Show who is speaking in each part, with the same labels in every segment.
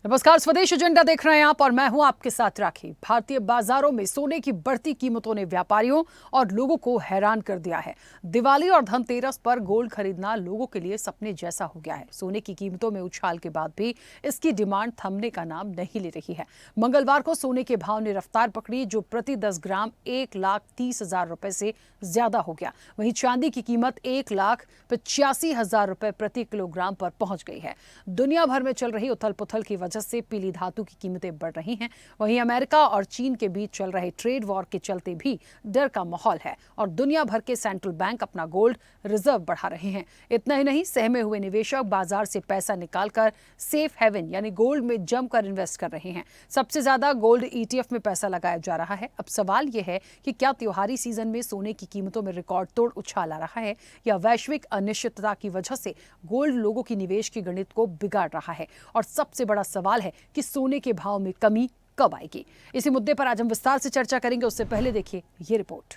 Speaker 1: नमस्कार, स्वदेश एजेंडा देख रहे हैं आप और मैं हूं आपके साथ राखी। भारतीय बाजारों में सोने की बढ़ती कीमतों ने व्यापारियों और लोगों को हैरान कर दिया है। दिवाली और धनतेरस पर गोल्ड खरीदना लोगों के लिए सपने जैसा हो गया है। सोने की कीमतों में उछाल के बाद भी इसकी डिमांड थमने का नाम नहीं ले रही है। मंगलवार को सोने के भाव ने रफ्तार पकड़ी, जो प्रति 10 ग्राम 1,30,000 रुपए से ज्यादा हो गया। वहीं चांदी की कीमत 1,85,000 रुपए प्रति किलोग्राम पर पहुंच गई है। दुनिया भर में चल रही उथल पुथल की वजह से पीली धातु की कीमतें बढ़ रही हैं। वहीं अमेरिका और चीन के बीच चल रहे ट्रेड वॉर के चलते भी डर का माहौल है और दुनिया भर के सेंट्रल बैंक अपना गोल्ड रिजर्व बढ़ा रहे हैं। इतना ही नहीं, सहमे हुए निवेशक बाजार से पैसा निकालकर सेफ हेवन यानी गोल्ड में जमकर इन्वेस्ट कर रहे हैं। सबसे ज्यादा गोल्ड ETF में पैसा लगाया जा रहा है। अब सवाल यह है कि क्या त्योहारी सीजन में सोने की कीमतों में रिकॉर्ड तोड़ उछाल आ रहा है या वैश्विक अनिश्चितता की वजह से गोल्ड लोगों की निवेश की गणित को बिगाड़ रहा है। और सबसे बड़ा सवाल है कि सोने के भाव में कमी कब आएगी। इसी मुद्दे पर आज हम विस्तार से चर्चा करेंगे। उससे पहले देखिए ये रिपोर्ट।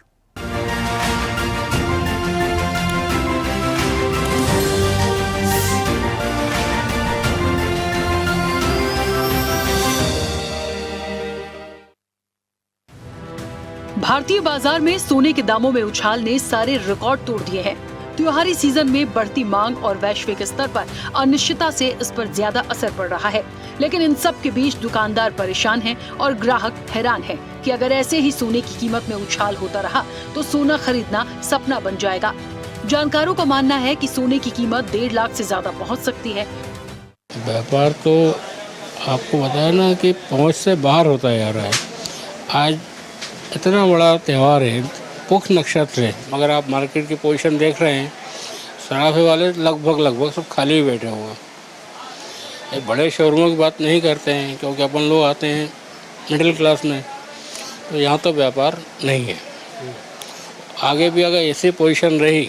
Speaker 1: भारतीय बाजार में सोने के दामों में उछाल ने सारे रिकॉर्ड तोड़ दिए हैं। त्योहारी सीजन में बढ़ती मांग और वैश्विक स्तर पर अनिश्चितता से इस पर ज्यादा असर पड़ रहा है। लेकिन इन सब के बीच दुकानदार परेशान हैं और ग्राहक हैरान हैं कि अगर ऐसे ही सोने की कीमत में उछाल होता रहा तो सोना खरीदना सपना बन जाएगा। जानकारों का मानना है कि सोने की कीमत 1.5 लाख से ज्यादा पहुंच सकती है।
Speaker 2: व्यापार तो आपको बताया ना कि पहुंच से बाहर होता जा रहा है। आज इतना बड़ा त्यौहार है, पुख नक्षत्र है, मगर आप मार्केट की पोजीशन देख रहे हैं, सराफे वाले लगभग सब खाली ही बैठे हुए हैं। एक बड़े शोरूमों की बात नहीं करते हैं क्योंकि अपन लोग आते हैं मिडिल क्लास में, तो यहाँ तो व्यापार नहीं है। आगे भी अगर ऐसी पोजीशन रही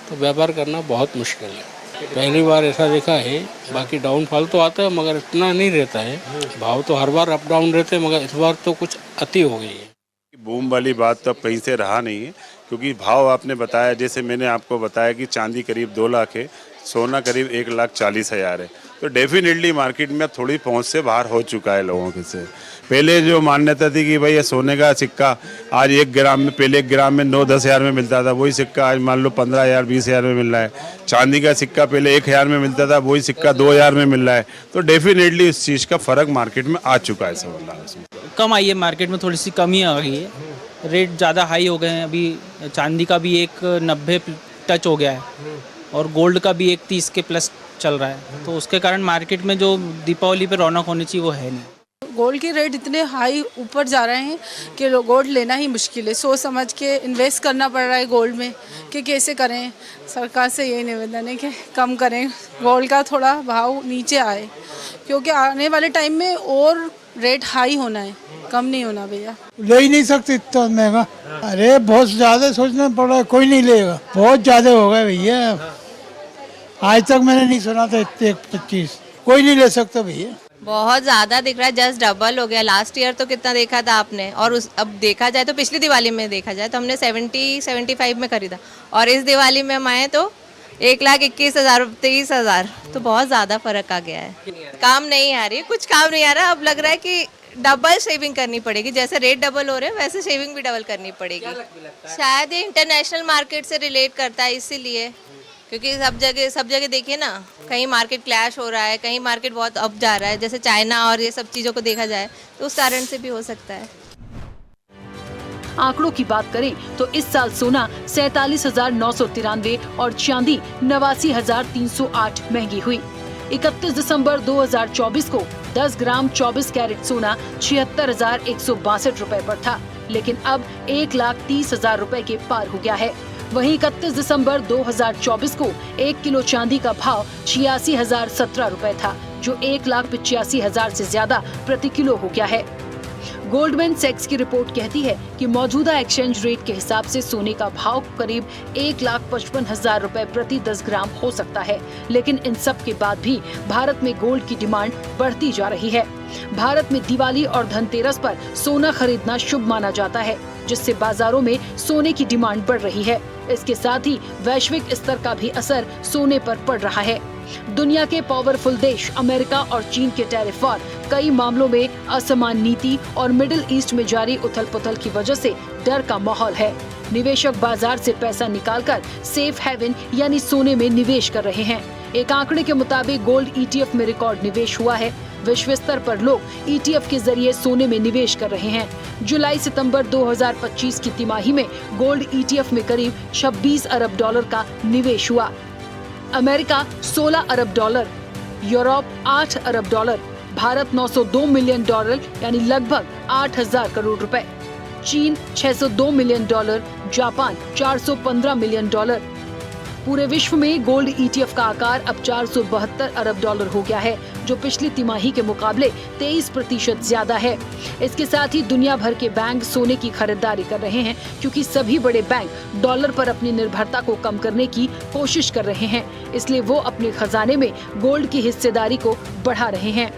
Speaker 2: तो व्यापार करना बहुत मुश्किल है। पहली बार ऐसा देखा है, बाकी डाउनफॉल तो आता है मगर इतना नहीं रहता है। भाव तो हर बार अप डाउन रहते हैं, मगर इस बार तो कुछ अति हो गई है।
Speaker 3: बूम वाली बात तो अब कहीं से रहा नहीं है, क्योंकि भाव आपने बताया, जैसे मैंने आपको बताया कि चांदी करीब 2 लाख है, सोना करीब 1,40,000 है, तो डेफिनेटली मार्केट में थोड़ी पहुंच से बाहर हो चुका है लोगों के से। पहले जो मान्यता थी कि भाई ये सोने का सिक्का आज 1 ग्राम में, पहले 1 ग्राम में 9-10 हज़ार में मिलता था, वही सिक्का आज मान लो 15,000 20,000 में मिल रहा है। चांदी का सिक्का पहले 1,000 में मिलता था, वही सिक्का 2,000 में मिल रहा है। तो डेफिनेटली इस चीज़ का फ़र्क मार्केट में आ चुका है। सब
Speaker 4: कम आई है, मार्केट में थोड़ी सी कमी आ गई है। रेट ज़्यादा हाई हो गए हैं। अभी चांदी का भी 1,90 टच हो गया है और गोल्ड का भी 1,30 के प्लस चल रहा है, तो उसके कारण मार्केट में जो दीपावली पे रौनक होनी चाहिए वो है नहीं।
Speaker 5: गोल्ड के रेट इतने हाई ऊपर जा रहे हैं कि गोल्ड लेना ही मुश्किल है। सोच समझ के इन्वेस्ट करना पड़ रहा है गोल्ड में कि कैसे करें। सरकार से यही निवेदन है कि कम करें, गोल्ड का थोड़ा भाव नीचे आए, क्योंकि आने वाले टाइम में और रेट हाई होना है, कम नहीं होना भैया।
Speaker 6: ले ही नहीं सकते इतना महंगा। अरे बहुत ज़्यादा सोचना पड़ रहा है, कोई नहीं लेगा, बहुत ज़्यादा हो गया भैया। आज तक मैंने नहीं सुना था 1,25, कोई नहीं ले सकता भैया।
Speaker 7: बहुत ज़्यादा दिख रहा है, जस्ट डबल हो गया। लास्ट ईयर तो कितना देखा था आपने, और अब देखा जाए तो पिछली दिवाली में देखा जाए तो हमने 70-75 में खरीदा, और इस दिवाली में हम आए तो 1,21,000 23,000, तो बहुत ज़्यादा फर्क आ गया है। काम नहीं आ रही, कुछ काम नहीं आ रहा। अब लग रहा है कि डबल शेविंग करनी पड़ेगी, जैसे रेट डबल हो रहे हैं वैसे शेविंग भी डबल करनी पड़ेगी। शायद ये इंटरनेशनल मार्केट से रिलेट करता है, इसीलिए, क्योंकि सब जगह देखिए ना, कहीं मार्केट क्लैश हो रहा है, कहीं मार्केट बहुत अप जा रहा है, जैसे चाइना और ये सब चीज़ों को देखा जाए तो उस कारण से भी हो सकता है।
Speaker 1: आंकड़ों की बात करें तो इस साल सोना 47,993 और चांदी 89,308 महंगी हुई। 31 दिसंबर 2024 को 10 ग्राम 24 कैरेट सोना 76,162 रुपए पर था, लेकिन अब 1,30,000 रुपए के पार हो गया है। वहीं 31 दिसंबर 2024 को 1 किलो चांदी का भाव 86,017 रुपए था, जो 1,85,000 से ज्यादा प्रति किलो हो गया है। गोल्डमैन सैक्स की रिपोर्ट कहती है कि मौजूदा एक्सचेंज रेट के हिसाब से सोने का भाव करीब 1,55,000 रुपए प्रति 10 ग्राम हो सकता है। लेकिन इन सब के बाद भी भारत में गोल्ड की डिमांड बढ़ती जा रही है। भारत में दिवाली और धनतेरस पर सोना खरीदना शुभ माना जाता है, जिससे बाजारों में सोने की डिमांड बढ़ रही है। इसके साथ ही वैश्विक स्तर का भी असर सोने पर पड़ रहा है। दुनिया के पावरफुल देश अमेरिका और चीन के टैरिफ वॉर, कई मामलों में असमान नीति और मिडिल ईस्ट में जारी उथल-पुथल की वजह से डर का माहौल है। निवेशक बाजार से पैसा निकालकर सेफ हेवन यानी सोने में निवेश कर रहे हैं। एक आंकड़े के मुताबिक गोल्ड ETF में रिकॉर्ड निवेश हुआ है। विश्व स्तर पर लोग ETF के जरिए सोने में निवेश कर रहे हैं। जुलाई सितंबर 2025 की तिमाही में गोल्ड ETF में करीब 26 अरब डॉलर का निवेश हुआ। अमेरिका 16 अरब डॉलर, यूरोप 8 अरब डॉलर, भारत 902 मिलियन डॉलर यानी लगभग 8,000 करोड़ रुपए, चीन 602 million dollar, Japan 415 million dollar. पूरे विश्व में गोल्ड ETF का आकार अब 472 अरब डॉलर हो गया है, जो पिछली तिमाही के मुकाबले 23% ज्यादा है। इसके साथ ही दुनिया भर के बैंक सोने की खरीदारी कर रहे हैं, क्योंकि सभी बड़े बैंक डॉलर पर अपनी निर्भरता को कम करने की कोशिश कर रहे हैं। इसलिए वो अपने खजाने में गोल्ड की हिस्सेदारी को बढ़ा रहे हैं।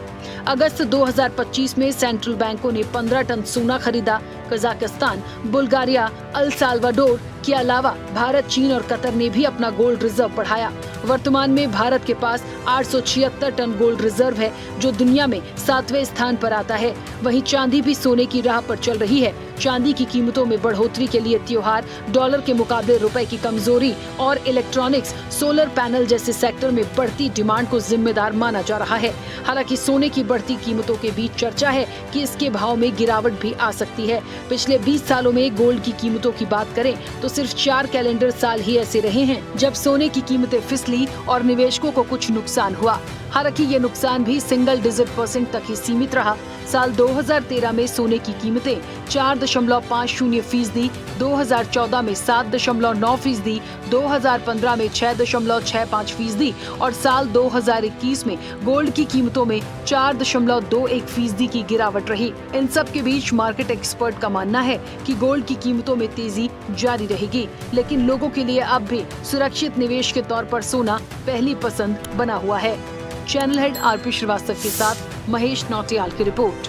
Speaker 1: अगस्त 2025 में सेंट्रल बैंकों ने 15 टन सोना खरीदा। कजाकिस्तान, बुल्गारिया, अल साल्वाडोर के अलावा भारत, चीन और कतर ने भी अपना गोल्ड रिजर्व बढ़ाया। वर्तमान में भारत के पास 876 टन गोल्ड रिजर्व है, जो दुनिया में 7वें स्थान पर आता है। वहीं चांदी भी सोने की राह पर चल रही है। चांदी की कीमतों में बढ़ोतरी के लिए त्योहार, डॉलर के मुकाबले रुपए की कमजोरी और इलेक्ट्रॉनिक्स, सोलर पैनल जैसे सेक्टर में बढ़ती डिमांड को जिम्मेदार माना जा रहा है। हालांकि सोने की बढ़ती कीमतों के बीच चर्चा है कि इसके भाव में गिरावट भी आ सकती है। पिछले 20 सालों में गोल्ड की कीमतों की बात करें तो सिर्फ 4 कैलेंडर साल ही ऐसे रहे हैं जब सोने की कीमतें फिसली और निवेशकों को कुछ नुकसान हुआ। हालांकि ये नुकसान भी सिंगल डिजिट % तक ही सीमित रहा। साल 2013 में सोने की कीमतें 4.50%, 2014 में 7.9%, 2015 में 6.65% और साल 2021 में गोल्ड की कीमतों में 4.21% की गिरावट रही। इन सब के बीच मार्केट एक्सपर्ट का मानना है कि गोल्ड की कीमतों में तेजी जारी रहेगी, लेकिन लोगों के लिए अब भी सुरक्षित निवेश के तौर पर सोना पहली पसंद बना हुआ है। चैनल हेड RP श्रीवास्तव के साथ महेश नौटियाल की रिपोर्ट।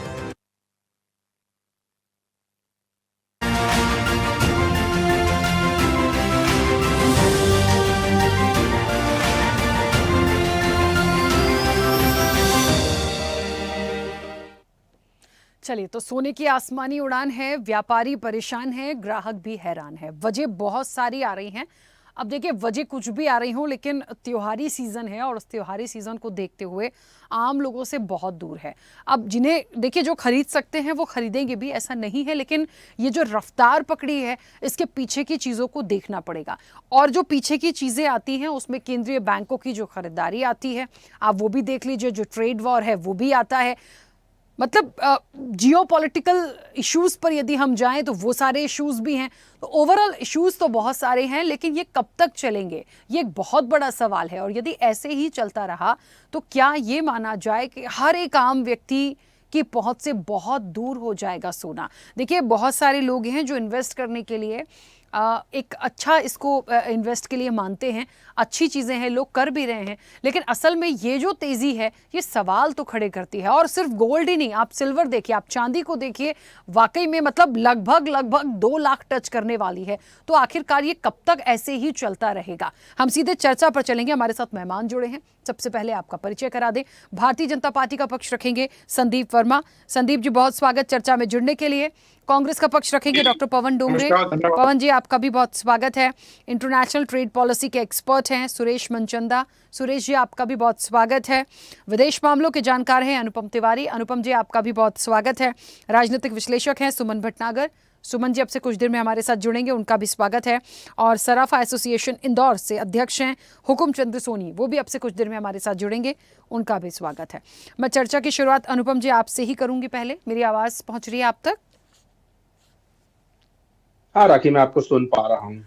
Speaker 1: चलिए, तो सोने की आसमानी उड़ान है, व्यापारी परेशान है, ग्राहक भी हैरान है। वजह बहुत सारी आ रही हैं। अब देखिए, वजह कुछ भी आ रही हो, लेकिन त्योहारी सीज़न है और उस त्योहारी सीज़न को देखते हुए आम लोगों से बहुत दूर है। अब जिन्हें देखिए, जो खरीद सकते हैं वो खरीदेंगे भी, ऐसा नहीं है, लेकिन ये जो रफ्तार पकड़ी है, इसके पीछे की चीज़ों को देखना पड़ेगा। और जो पीछे की चीज़ें आती हैं उसमें केंद्रीय बैंकों की जो खरीदारी आती है, आप वो भी देख लीजिए। जो ट्रेड वॉर है वो भी आता है। मतलब जियोपॉलिटिकल इश्यूज़ पर यदि हम जाएं तो वो सारे इश्यूज़ भी हैं। तो ओवरऑल इश्यूज़ तो बहुत सारे हैं, लेकिन ये कब तक चलेंगे, ये एक बहुत बड़ा सवाल है। और यदि ऐसे ही चलता रहा तो क्या ये माना जाए कि हर एक आम व्यक्ति की पहुंच से बहुत दूर हो जाएगा सोना? देखिए, बहुत सारे लोग हैं जो इन्वेस्ट करने के लिए एक अच्छा इसको इन्वेस्ट के लिए मानते हैं, अच्छी चीज़ें हैं, लोग कर भी रहे हैं, लेकिन असल में ये जो तेज़ी है ये सवाल तो खड़े करती है। और सिर्फ गोल्ड ही नहीं, आप सिल्वर देखिए, आप चांदी को देखिए, वाकई में मतलब लगभग 2 लाख टच करने वाली है। तो आखिरकार ये कब तक ऐसे ही चलता रहेगा? हम सीधे चर्चा पर चलेंगे। हमारे साथ मेहमान जुड़े हैं। सबसे पहले आपका परिचय करा दें। भारतीय जनता पार्टी का पक्ष रखेंगे संदीप वर्मा। संदीप जी, बहुत स्वागत चर्चा में जुड़ने के लिए। कांग्रेस का पक्ष रखेंगे डॉक्टर पवन डोंगरे। पवन जी, आपका भी बहुत स्वागत है। इंटरनेशनल ट्रेड पॉलिसी के एक्सपर्ट हैं सुरेश मनचंदा। सुरेश जी, आपका भी बहुत स्वागत है। विदेश मामलों के जानकार हैं अनुपम तिवारी। अनुपम जी, आपका भी बहुत स्वागत है। राजनीतिक विश्लेषक हैं सुमन भटनागर। सुमन जी अब से कुछ देर में हमारे साथ जुड़ेंगे, उनका भी स्वागत है। और सराफा एसोसिएशन इंदौर से अध्यक्ष हैं हुकुम चंद्र सोनी, वो भी अब से कुछ देर में हमारे साथ जुड़ेंगे, उनका भी स्वागत है। मैं चर्चा की शुरुआत अनुपम जी आपसे ही करूंगी। पहले मेरी आवाज़ पहुंच रही है आप तक?
Speaker 8: हाँ राखी, मैं आपको सुन पा रहा हूँ।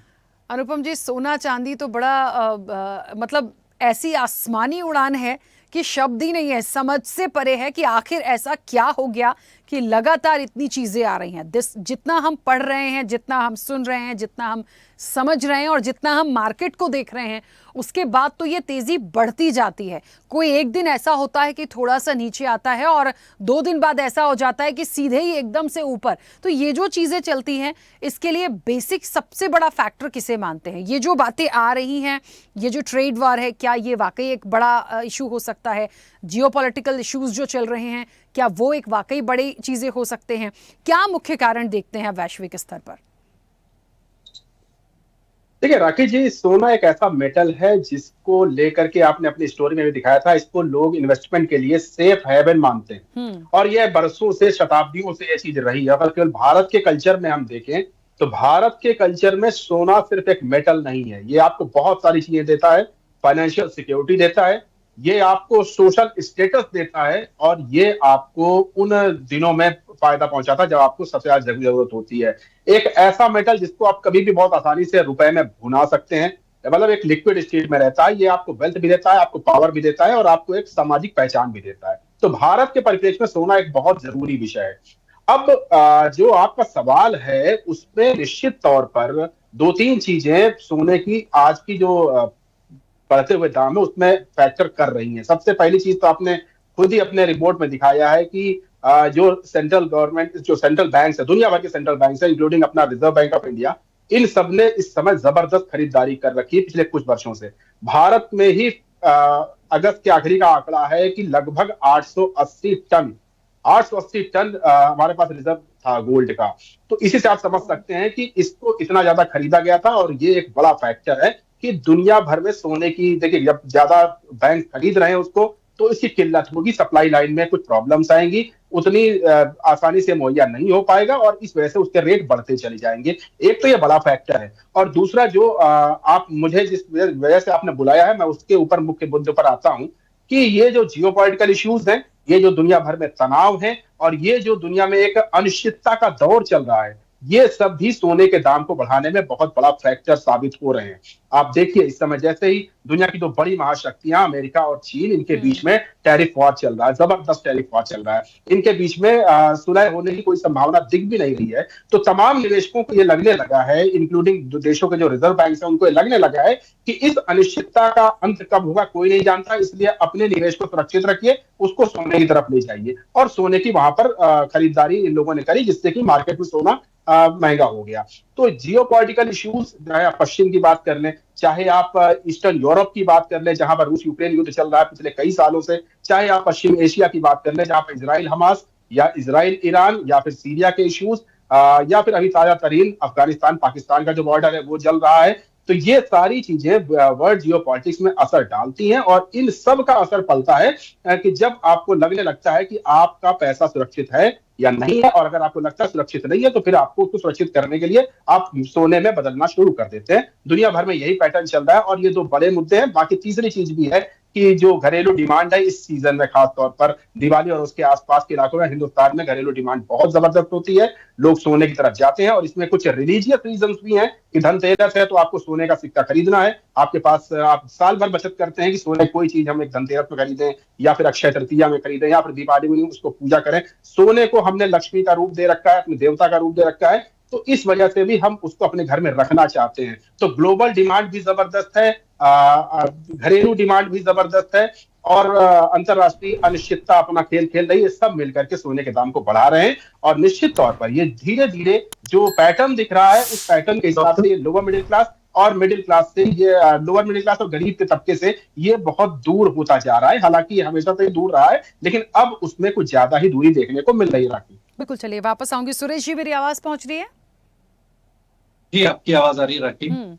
Speaker 1: अनुपम जी, सोना चांदी तो बड़ा मतलब ऐसी आसमानी उड़ान है कि शब्द ही नहीं है, समझ से परे है कि आखिर ऐसा क्या हो गया कि लगातार इतनी चीज़ें आ रही हैं। जितना हम पढ़ रहे हैं, जितना हम सुन रहे हैं, जितना हम समझ रहे हैं और जितना हम मार्केट को देख रहे हैं उसके बाद तो ये तेजी बढ़ती जाती है। कोई एक दिन ऐसा होता है कि थोड़ा सा नीचे आता है और 2 दिन बाद ऐसा हो जाता है कि सीधे ही एकदम से ऊपर। तो ये जो चीजें चलती हैं इसके लिए बेसिक सबसे बड़ा फैक्टर किसे मानते हैं? ये जो बातें आ रही हैं, ये जो ट्रेड वार है, क्या ये वाकई एक बड़ा इशू हो सकता है? जियोपॉलिटिकल इश्यूज जो चल रहे हैं, क्या वो एक वाकई बड़ी चीजें हो सकते हैं? क्या मुख्य कारण देखते हैं वैश्विक स्तर पर?
Speaker 8: देखिए राकेश जी, सोना एक ऐसा मेटल है जिसको लेकर के आपने अपनी स्टोरी में भी दिखाया था, इसको लोग इन्वेस्टमेंट के लिए सेफ हेवन मानते हैं। और यह बरसों से, शताब्दियों से ये चीज रही है। अगर केवल भारत के कल्चर में हम देखें तो भारत के कल्चर में सोना सिर्फ एक मेटल नहीं है, ये आपको बहुत सारी चीजें देता है। फाइनेंशियल सिक्योरिटी देता है, ये आपको सोशल स्टेटस देता है, और ये आपको उन दिनों में फायदा पहुंचाता है जब आपको सबसे ज्यादा जरूरत होती है। एक ऐसा मेटल जिसको आप कभी भी बहुत आसानी से रुपए में भुना सकते हैं, मतलब एक लिक्विड स्टेट में रहता है। ये आपको वेल्थ भी देता है, आपको पावर भी देता है, और आपको एक सामाजिक पहचान भी देता है। तो भारत के परिप्रेक्ष्य में सोना एक बहुत जरूरी विषय है। अब जो आपका सवाल है उसमें निश्चित तौर पर 2-3 चीजें सोने की आज की जो बढ़ते हुए दाम है उसमें फैक्टर कर रही हैं। सबसे पहली चीज तो आपने खुद ही अपने रिपोर्ट में दिखाया है कि जो सेंट्रल गवर्नमेंट, जो सेंट्रल बैंक है, दुनिया भर के सेंट्रल बैंक है, इंक्लूडिंग अपना रिजर्व बैंक ऑफ इंडिया, इन सब ने इस समय जबरदस्त खरीदारी कर रखी है पिछले कुछ वर्षों से। भारत में ही अगस्त के आखिरी का आंकड़ा है कि लगभग 880 टन हमारे पास रिजर्व था गोल्ड का। तो इसी से आप समझ सकते हैं कि इसको इतना ज्यादा खरीदा गया था, और ये एक बड़ा फैक्टर है कि दुनिया भर में सोने की, देखिए जब ज्यादा बैंक खरीद रहे हैं उसको तो इसकी किल्लत होगी, सप्लाई लाइन में कुछ प्रॉब्लम्स आएंगी, उतनी आसानी से मुहैया नहीं हो पाएगा, और इस वजह से उसके रेट बढ़ते चले जाएंगे। एक तो ये बड़ा फैक्टर है, और दूसरा जो आप मुझे जिस वजह से आपने बुलाया है मैं उसके ऊपर मुख्य मुद्दे पर आता हूं कि ये जो जियोपॉलिटिकल इश्यूज हैं, ये जो दुनिया भर में तनाव है, और ये जो दुनिया में एक अनिश्चितता का दौर चल रहा है, ये सब भी सोने के दाम को बढ़ाने में बहुत बड़ा फैक्टर साबित हो रहे हैं। आप देखिए इस समय जैसे ही दुनिया की दो बड़ी महाशक्तियां अमेरिका और चीन, इनके बीच में टैरिफ वॉर चल रहा है, जबरदस्त टैरिफ वॉर चल रहा है, इनके बीच में सुलह होने की कोई संभावना दिख भी नहीं रही है। तो तमाम निवेशकों को ये लगने लगा है, इंक्लूडिंग देशों के जो रिजर्व बैंक है उनको ये लगने लगा है कि इस अनिश्चितता का अंत कब होगा कोई नहीं जानता, इसलिए अपने निवेश को सुरक्षित रखिए, उसको सोने की तरफ ले जाइए। और सोने की वहां पर खरीदारी इन लोगों ने करी, जिससे कि मार्केट में सोना महंगा हो गया। तो जियोपॉलिटिकल इश्यूज, चाहे आप पश्चिम की बात कर लें, चाहे आप ईस्टर्न यूरोप की बात कर लें जहां पर रूस यूक्रेन युद्ध चल रहा है पिछले कई सालों से, चाहे आप पश्चिम एशिया की बात कर लें जहां पर इजराइल हमास, या इजराइल ईरान, या फिर सीरिया के इश्यूज, या फिर अभी ताजा तरीन अफगानिस्तान पाकिस्तान का जो बॉर्डर है वो चल रहा है। तो ये सारी चीजें वर्ल्ड जियोपॉलिटिक्स में असर डालती हैं, और इन सब का असर पड़ता है कि जब आपको लगने लगता है कि आपका पैसा सुरक्षित है या नहीं है, और अगर आपको लगता है सुरक्षित नहीं है तो फिर आपको उसको सुरक्षित करने के लिए आप सोने में बदलना शुरू कर देते हैं। दुनिया भर में यही पैटर्न चल रहा है, और ये दो बड़े मुद्दे हैं। बाकी तीसरी चीज भी है कि जो घरेलू डिमांड है इस सीजन में, खासतौर पर दिवाली और उसके आसपास के इलाकों में हिंदुस्तान में घरेलू डिमांड बहुत जबरदस्त होती है, लोग सोने की तरफ जाते हैं। और इसमें कुछ रिलीजियस रीजंस भी हैं कि धनतेरस है तो आपको सोने का सिक्का खरीदना है, आपके पास, आप साल भर बचत करते हैं कि सोने कोई चीज हम एक धनतेरस में खरीदें, या फिर अक्षय तृतीया में खरीदें, या फिर दिवाली में उसको पूजा करें। सोने को हमने लक्ष्मी का रूप दे रखा है, अपने देवता का रूप दे रखा है, तो इस वजह से भी हम उसको अपने घर में रखना चाहते हैं। तो ग्लोबल डिमांड भी जबरदस्त है, घरेलू डिमांड भी जबरदस्त है, और अंतरराष्ट्रीय अनिश्चितता अपना खेल खेल रही है। सब मिलकर के सोने के दाम को बढ़ा रहे हैं, और निश्चित तौर पर ये धीरे धीरे जो पैटर्न दिख रहा है उस पैटर्न के हिसाब से ये लोअर मिडिल क्लास और मिडिल क्लास से, ये लोअर मिडिल क्लास और गरीब के तबके से ये बहुत दूर होता जा रहा है। हालांकि हमेशा से दूर रहा है, लेकिन अब उसमें कुछ ज्यादा ही दूरी देखने को मिल रही है। राखी,
Speaker 1: बिल्कुल, चलिए वापस आऊंगी। सुरेश जी, मेरी आवाज पहुंच रही है?
Speaker 9: जी, आपकी आवाज आ रही है राखी।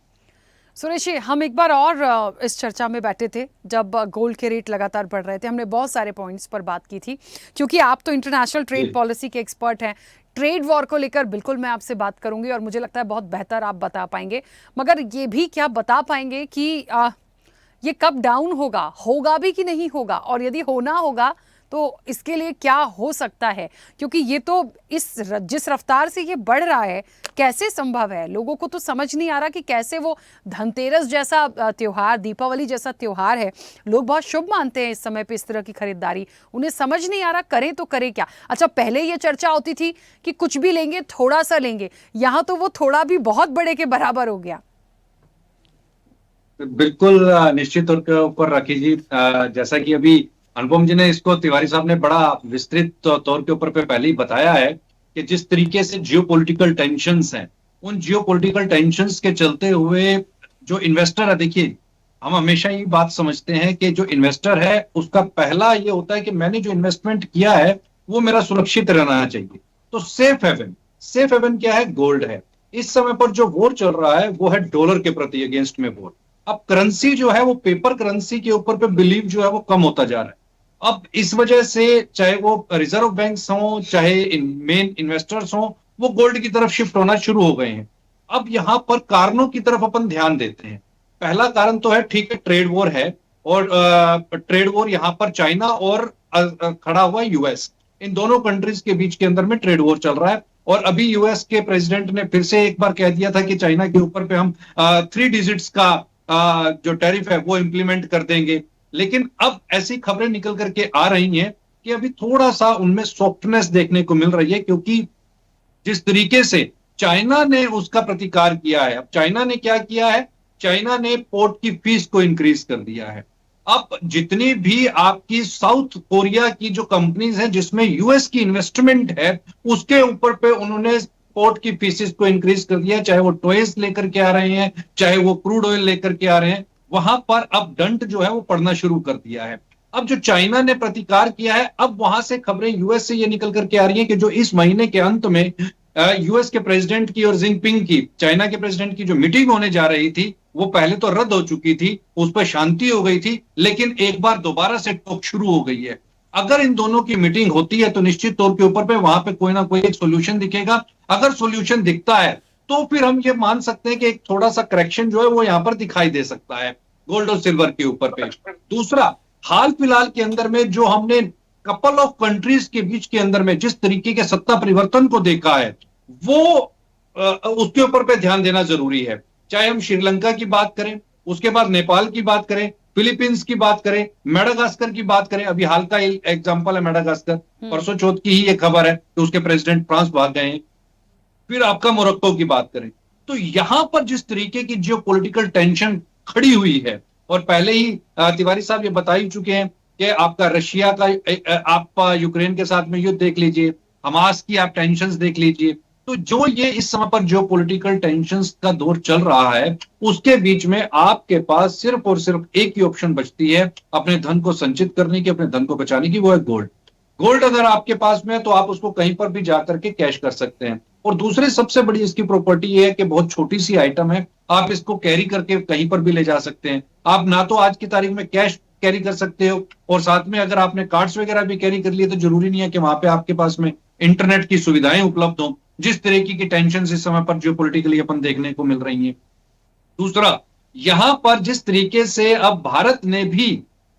Speaker 1: सुरेश जी, हम एक बार और इस चर्चा में बैठे थे जब गोल्ड के रेट लगातार बढ़ रहे थे। हमने बहुत सारे पॉइंट्स पर बात की थी, क्योंकि आप तो इंटरनेशनल ट्रेड पॉलिसी के एक्सपर्ट हैं। ट्रेड वॉर को लेकर बिल्कुल मैं आपसे बात करूंगी, और मुझे लगता है बहुत बेहतर आप बता पाएंगे। मगर ये भी क्या बता पाएंगे कि ये कब डाउन होगा भी कि नहीं होगा, और यदि होना होगा तो इसके लिए क्या हो सकता है, क्योंकि ये तो जिस रफ्तार से ये बढ़ रहा है कैसे संभव है? लोगों को तो समझ नहीं आ रहा कि कैसे वो धनतेरस जैसा त्योहार, दीपावली जैसा त्योहार है, लोग बहुत शुभ मानते हैं इस समय पे इस तरह की खरीदारी, उन्हें समझ नहीं आ रहा करें तो करें क्या। अच्छा, पहले ये चर्चा होती थी कि कुछ भी लेंगे थोड़ा सा लेंगे, यहाँ तो वो थोड़ा भी बहुत बड़े के बराबर हो गया।
Speaker 9: बिल्कुल निश्चित तौर के ऊपर राखी जी, जैसा कि अभी अनुपम जी ने इसको तिवारी साहब ने बड़ा विस्तृत तौर के ऊपर पे पहले ही बताया है कि जिस तरीके से जियोपॉलिटिकल टेंशंस हैं, उन जियोपॉलिटिकल टेंशंस के चलते हुए जो इन्वेस्टर है, देखिए हम हमेशा ये बात समझते हैं कि जो इन्वेस्टर है उसका पहला ये होता है कि मैंने जो इन्वेस्टमेंट किया है वो मेरा सुरक्षित रहना चाहिए। तो सेफ हेवन क्या है? गोल्ड है। इस समय पर जो वॉर चल रहा है वो है डॉलर के प्रति अगेंस्ट में वॉर। अब करेंसी जो है वो पेपर करेंसी के ऊपर पे बिलीव जो है वो कम होता जा रहा है। अब इस वजह से चाहे वो रिजर्व बैंक्स हों, चाहे मेन इन्वेस्टर्स हों, वो गोल्ड की तरफ शिफ्ट होना शुरू हो गए हैं। अब यहाँ पर कारणों की तरफ अपन ध्यान देते हैं। पहला कारण तो है, ठीक है, ट्रेड वॉर है, और ट्रेड वॉर यहाँ पर चाइना और खड़ा हुआ यूएस, इन दोनों कंट्रीज के बीच के अंदर में ट्रेड वॉर चल रहा है। और अभी यूएस के प्रेसिडेंट ने फिर से एक बार कह दिया था कि चाइना के ऊपर पे हम 3 डिजिट्स का जो टैरिफ है वो इंप्लीमेंट कर देंगे। लेकिन अब ऐसी खबरें निकल करके आ रही हैं कि अभी थोड़ा सा उनमें सॉफ्टनेस देखने को मिल रही है, क्योंकि जिस तरीके से चाइना ने उसका प्रतिकार किया है। अब चाइना ने क्या किया है? चाइना ने पोर्ट की फीस को इंक्रीज कर दिया है। अब जितनी भी आपकी साउथ कोरिया की जो कंपनीज हैं जिसमें यूएस की इन्वेस्टमेंट है, उसके ऊपर पे उन्होंने पोर्ट की फीसेस को इंक्रीज कर दिया। चाहे वो टॉयज लेकर के आ रहे हैं, चाहे वो क्रूड ऑयल लेकर के आ रहे हैं, वहां पर अब दंड जो है वो पड़ना शुरू कर दिया है। अब जो चाइना ने प्रतिकार किया है, अब वहां से खबरें यूएस से ये निकल करके आ रही हैं कि जो इस महीने के अंत में यूएस के प्रेसिडेंट की और जिनपिंग की, चाइना के प्रेसिडेंट की जो मीटिंग होने जा रही थी, वो पहले तो रद्द हो चुकी थी, उस पर शांति हो गई थी, लेकिन एक बार दोबारा से टॉक शुरू हो गई है। अगर इन दोनों की मीटिंग होती है तो निश्चित तौर के ऊपर पे वहां पे कोई ना कोई एक सोल्यूशन दिखेगा। अगर सोल्यूशन दिखता है तो फिर हम ये मान सकते हैं कि एक थोड़ा सा करेक्शन जो है वो यहाँ पर दिखाई दे सकता है गोल्ड और सिल्वर के ऊपर पे। दूसरा, हाल फिलहाल के अंदर में जो हमने कपल ऑफ कंट्रीज के बीच के अंदर में जिस तरीके के सत्ता परिवर्तन को देखा है, वो उसके ऊपर पे ध्यान देना जरूरी है। चाहे हम श्रीलंका की बात करें, उसके बाद नेपाल की बात करें, फिलीपींस की बात करें, मेडागास्कर की बात करें, अभी हाल का एग्जांपल है मेडागास्कर, परसों चौथ की ही ये खबर है कि उसके प्रेसिडेंट फ्रांस भाग गए हैं। फिर आपका मोरक्को की बात करें, तो यहां पर जिस तरीके की जियोपॉलिटिकल टेंशन खड़ी हुई है, और पहले ही तिवारी साहब ये बता ही चुके हैं कि आपका रशिया का, आप यूक्रेन के साथ में युद्ध देख लीजिए, हमास की आप टेंशंस देख लीजिए। तो जो ये इस समय पर जो पॉलिटिकल टेंशंस का दौर चल रहा है, उसके बीच में आपके पास सिर्फ और सिर्फ एक ही ऑप्शन बचती है अपने धन को संचित करने की, अपने धन को बचाने की, वो है गोल्ड। गोल्ड अगर आपके पास में है तो आप उसको कहीं पर भी जाकर के कैश कर सकते हैं। और दूसरी सबसे बड़ी इसकी प्रॉपर्टी ये है कि बहुत छोटी सी आइटम है, आप इसको कैरी करके कहीं पर भी ले जा सकते हैं। आप ना तो आज की तारीख में कैश कैरी कर सकते हो, और साथ में अगर आपने कार्ड्स वगैरह भी कैरी कर लिए तो जरूरी नहीं है कि वहां पे आपके पास में इंटरनेट की सुविधाएं उपलब्ध हो, जिस तरीके की टेंशन इस समय पर जियोपॉलिटिकली अपन देखने को मिल रही है। दूसरा, यहां पर जिस तरीके से अब भारत ने भी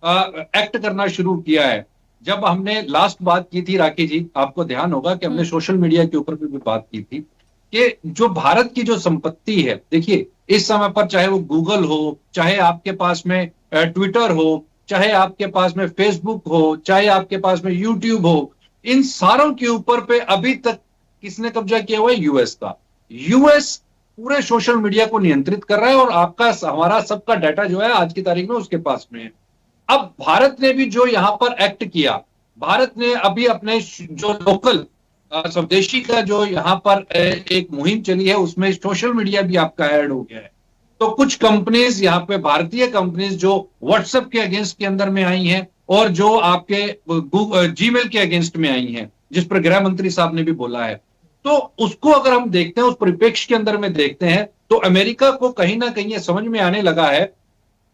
Speaker 9: एक्ट करना शुरू किया है। जब हमने लास्ट बात की थी राखी जी, आपको ध्यान होगा कि हमने सोशल मीडिया के ऊपर भी बात की थी कि जो भारत की जो संपत्ति है, देखिए इस समय पर चाहे वो गूगल हो, चाहे आपके पास में ट्विटर हो, चाहे आपके पास में फेसबुक हो, चाहे आपके पास में यूट्यूब हो, इन सारों के ऊपर पे अभी तक किसने कब्जा किया हुआ है? यूएस का। यूएस पूरे सोशल मीडिया को नियंत्रित कर रहा है, और आपका हमारा सबका डाटा जो है आज की तारीख में उसके पास में है। अब भारत ने भी जो यहां पर एक्ट किया, भारत ने अभी अपने जो लोकल स्वदेशी का जो यहां पर एक मुहिम चली है, उसमें सोशल मीडिया भी आपका ऐड हो गया है। तो कुछ कंपनीज यहाँ पे, भारतीय कंपनीज जो व्हाट्सएप के अगेंस्ट के अंदर में आई हैं, और जो आपके जीमेल के अगेंस्ट में आई हैं, जिस पर गृह मंत्री साहब ने भी बोला है, तो उसको अगर हम देखते हैं, उस परिप्रेक्ष्य के अंदर में देखते हैं, तो अमेरिका को कहीं ना कहीं ये समझ में आने लगा है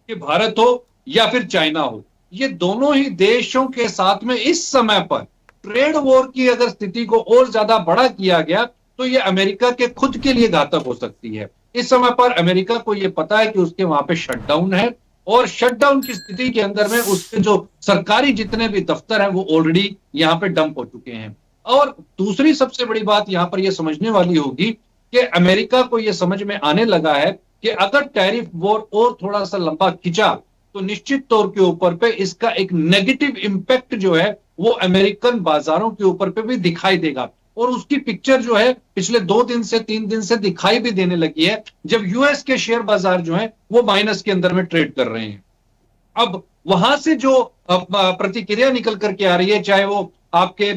Speaker 9: कि भारत हो या फिर चाइना हो, ये दोनों ही देशों के साथ में इस समय पर ट्रेड वॉर की अगर स्थिति को और ज्यादा बड़ा किया गया तो ये अमेरिका के खुद के लिए घातक हो सकती है। इस समय पर अमेरिका को ये पता है कि उसके वहां पे शटडाउन है, और शटडाउन की स्थिति के अंदर में उसके जो सरकारी जितने भी दफ्तर हैं वो ऑलरेडी यहाँ पे डंप हो चुके हैं। और दूसरी सबसे बड़ी बात यहाँ पर ये समझने वाली होगी कि अमेरिका को ये समझ में आने लगा है कि अगर टैरिफ वॉर और थोड़ा सा लंबा खिंचा तो निश्चित तौर के ऊपर पे इसका एक नेगेटिव इंपैक्ट जो है वो अमेरिकन बाजारों के ऊपर पे भी दिखाई देगा। और उसकी पिक्चर जो है पिछले 2 दिन से 3 दिन से दिखाई भी देने लगी है, जब यूएस के शेयर बाजार जो है वो माइनस के अंदर में ट्रेड कर रहे हैं। अब वहां से जो प्रतिक्रिया निकल करके आ रही है, चाहे वो आपके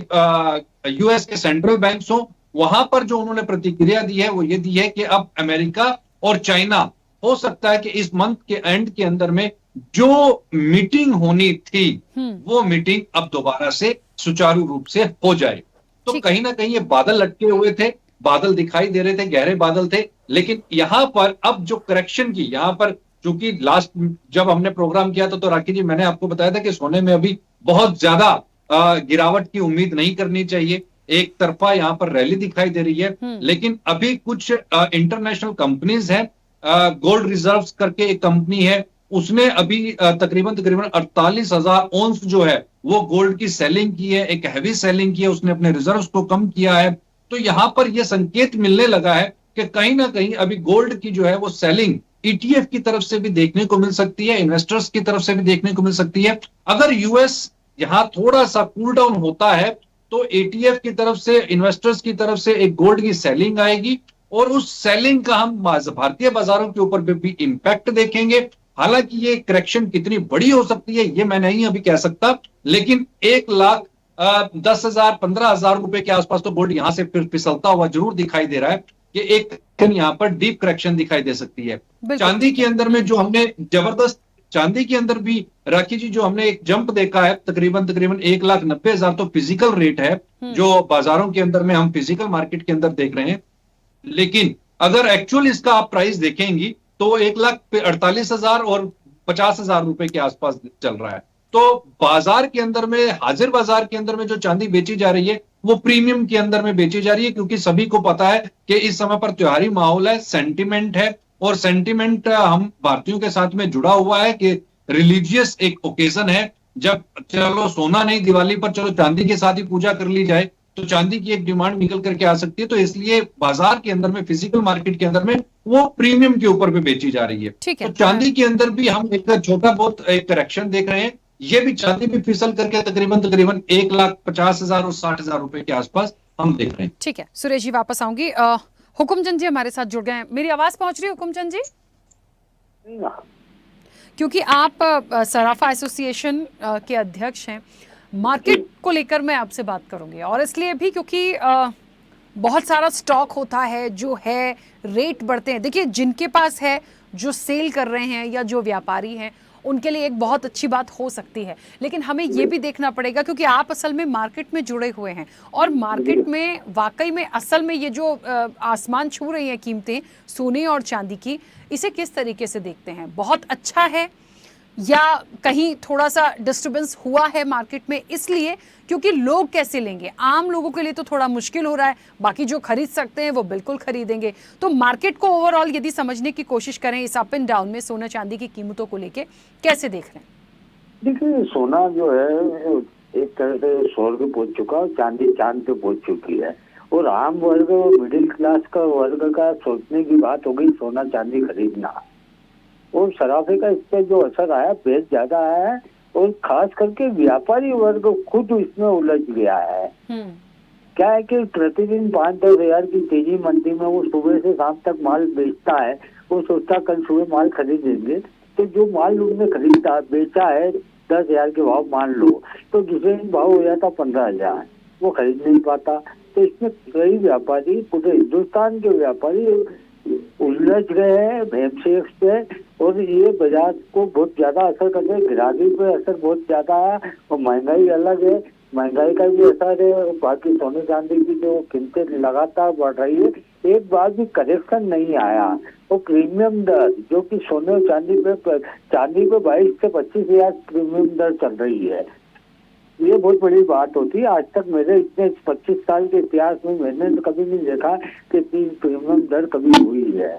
Speaker 9: यूएस के सेंट्रल बैंक्स हो, वहां पर जो उन्होंने प्रतिक्रिया दी है वो ये दी है कि अब अमेरिका और चाइना हो सकता है कि इस मंथ के एंड के अंदर में जो मीटिंग होनी थी वो मीटिंग अब दोबारा से सुचारू रूप से हो जाए। तो कहीं ना कहीं ये बादल लटके हुए थे, बादल दिखाई दे रहे थे, गहरे बादल थे, लेकिन यहां पर अब जो करेक्शन की, यहां पर चूंकि लास्ट जब हमने प्रोग्राम किया था तो राखी जी मैंने आपको बताया था कि सोने में अभी बहुत ज्यादा गिरावट की उम्मीद नहीं करनी चाहिए, एक तरफा यहाँ पर रैली दिखाई दे रही है। लेकिन अभी कुछ इंटरनेशनल कंपनीज हैं, गोल्ड रिजर्व्स करके एक कंपनी है, उसने अभी तकरीबन 48,000 औंस जो है वो गोल्ड की सेलिंग की है, एक हैवी सेलिंग की है, उसने अपने रिजर्व्स को कम किया है। तो यहां पर यह संकेत मिलने लगा है कि कहीं ना कहीं अभी गोल्ड की जो है वो सेलिंग ईटीएफ की तरफ से भी देखने को मिल सकती है, इन्वेस्टर्स की तरफ से भी देखने को मिल सकती है। अगर यूएस यहां थोड़ा सा कूल डाउन होता है तो एटीएफ की तरफ से, इन्वेस्टर्स की तरफ से एक गोल्ड की सेलिंग आएगी और उस सेलिंग का हम भारतीय बाजारों के ऊपर भी इम्पैक्ट देखेंगे। हालांकि ये करेक्शन कितनी बड़ी हो सकती है ये मैं नहीं अभी कह सकता, लेकिन 1,10,000 15,000 रुपए के आसपास तो गोल्ड यहां से फिर फिसलता हुआ जरूर दिखाई दे रहा है कि एक यहां पर डीप करेक्शन दिखाई दे सकती है। चांदी के अंदर में जो हमने जबरदस्त, चांदी के अंदर भी राखी जी जो हमने एक जंप देखा है तकरीबन 1,90,000 तो फिजिकल रेट है जो बाजारों के अंदर में हम फिजिकल मार्केट के अंदर देख रहे हैं। लेकिन अगर एक्चुअल इसका आप प्राइस देखेंगी तो 1,48,000 और 50,000 रुपए के आसपास चल रहा है। तो बाजार के अंदर में, हाजिर बाजार के अंदर में जो चांदी बेची जा रही है वो प्रीमियम के अंदर में बेची जा रही है, क्योंकि सभी को पता है कि इस समय पर त्योहारी माहौल है, सेंटिमेंट है, और सेंटिमेंट हम भारतीयों के साथ में जुड़ा हुआ है कि रिलीजियस एक ओकेजन है। जब चलो सोना नहीं दिवाली पर, चलो चांदी के साथ ही पूजा कर ली जाए, तो चांदी की एक डिमांड निकल करके आ सकती है। तो इसलिए बाजार के अंदर में, फिजिकल मार्केट के अंदर में वो प्रीमियम के ऊपर भी बेची जा रही है। तो चांदी के अंदर भी हम एक छोटा बहुत एक करेक्शन देख रहे हैं। ये भी चांदी भी फिसल करके तकरीबन 1,50,000 और 60,000 रुपए के आसपास हम देख रहे हैं।
Speaker 1: ठीक है सुरेश जी, वापस आऊंगी। हुकुमचंद जी हमारे साथ जुड़ गए हैं, मेरी आवाज पहुंच रही है हुकुमचंद जी? क्योंकि आप सराफा एसोसिएशन के अध्यक्ष हैं, मार्केट को लेकर मैं आपसे बात करूंगी, और इसलिए भी क्योंकि बहुत सारा स्टॉक होता है जो है, रेट बढ़ते हैं। देखिए जिनके पास है, जो सेल कर रहे हैं या जो व्यापारी हैं, उनके लिए एक बहुत अच्छी बात हो सकती है, लेकिन हमें ये भी देखना पड़ेगा क्योंकि आप असल में मार्केट में जुड़े हुए हैं, और मार्केट में वाकई में असल में ये जो आसमान छू रही हैं कीमतें सोने और चांदी की, इसे किस तरीके से देखते हैं? बहुत अच्छा है या कहीं थोड़ा सा डिस्टर्बेंस हुआ है मार्केट में, इसलिए क्योंकि लोग कैसे लेंगे? आम लोगों के लिए तो थोड़ा मुश्किल हो रहा है, बाकी जो खरीद सकते हैं वो बिल्कुल खरीदेंगे। तो मार्केट को ओवरऑल यदि समझने की कोशिश करें इस अप एंड डाउन में सोना चांदी की कीमतों को लेके, कैसे देख रहे हैं?
Speaker 10: देखिए सोना जो है एक तरह से 100 पे पहुंच चुका है, चांदी चांद पे पहुंच चुकी है, और आम वर्ग, मिडिल क्लास का वर्ग का सोचने की बात हो गई सोना चांदी खरीदना, और सराफे का इस पर जो असर आया बेहद ज्यादा आया है, और खास करके व्यापारी वर्ग खुद इसमें उलझ गया है। क्या है कि प्रतिदिन 5-10 हजार की तेजी मंडी में वो सुबह से शाम तक माल बेचता है, वो सोचता कल सुबह माल खरीदेंगे, तो जो माल उन्होंने खरीदा बेचा है 10,000 के भाव मान लो, तो दूसरे दिन भाव हो जाता 15,000, वो खरीद नहीं पाता। तो इसमें कई व्यापारी, पूरे हिंदुस्तान के व्यापारी उलझ गए हैं एमसीएक्स पे, और ये बाजार को बहुत ज्यादा असर कर रहा है, ग्राहकी पे असर बहुत ज्यादा है, और महंगाई अलग है, महंगाई का भी असर है, और बाकी सोने चांदी की जो कीमतें लगातार बढ़ रही है, एक बार भी करेक्शन नहीं आया। और प्रीमियम दर जो कि सोने और चांदी पे 22 से 25 हजार प्रीमियम दर चल रही है, ये बहुत बड़ी बात होती है। आज तक मेरे इतने 25 साल के इतिहास में मैंने तो कभी नहीं देखा कि इतनी प्रीमियम दर कभी हुई है।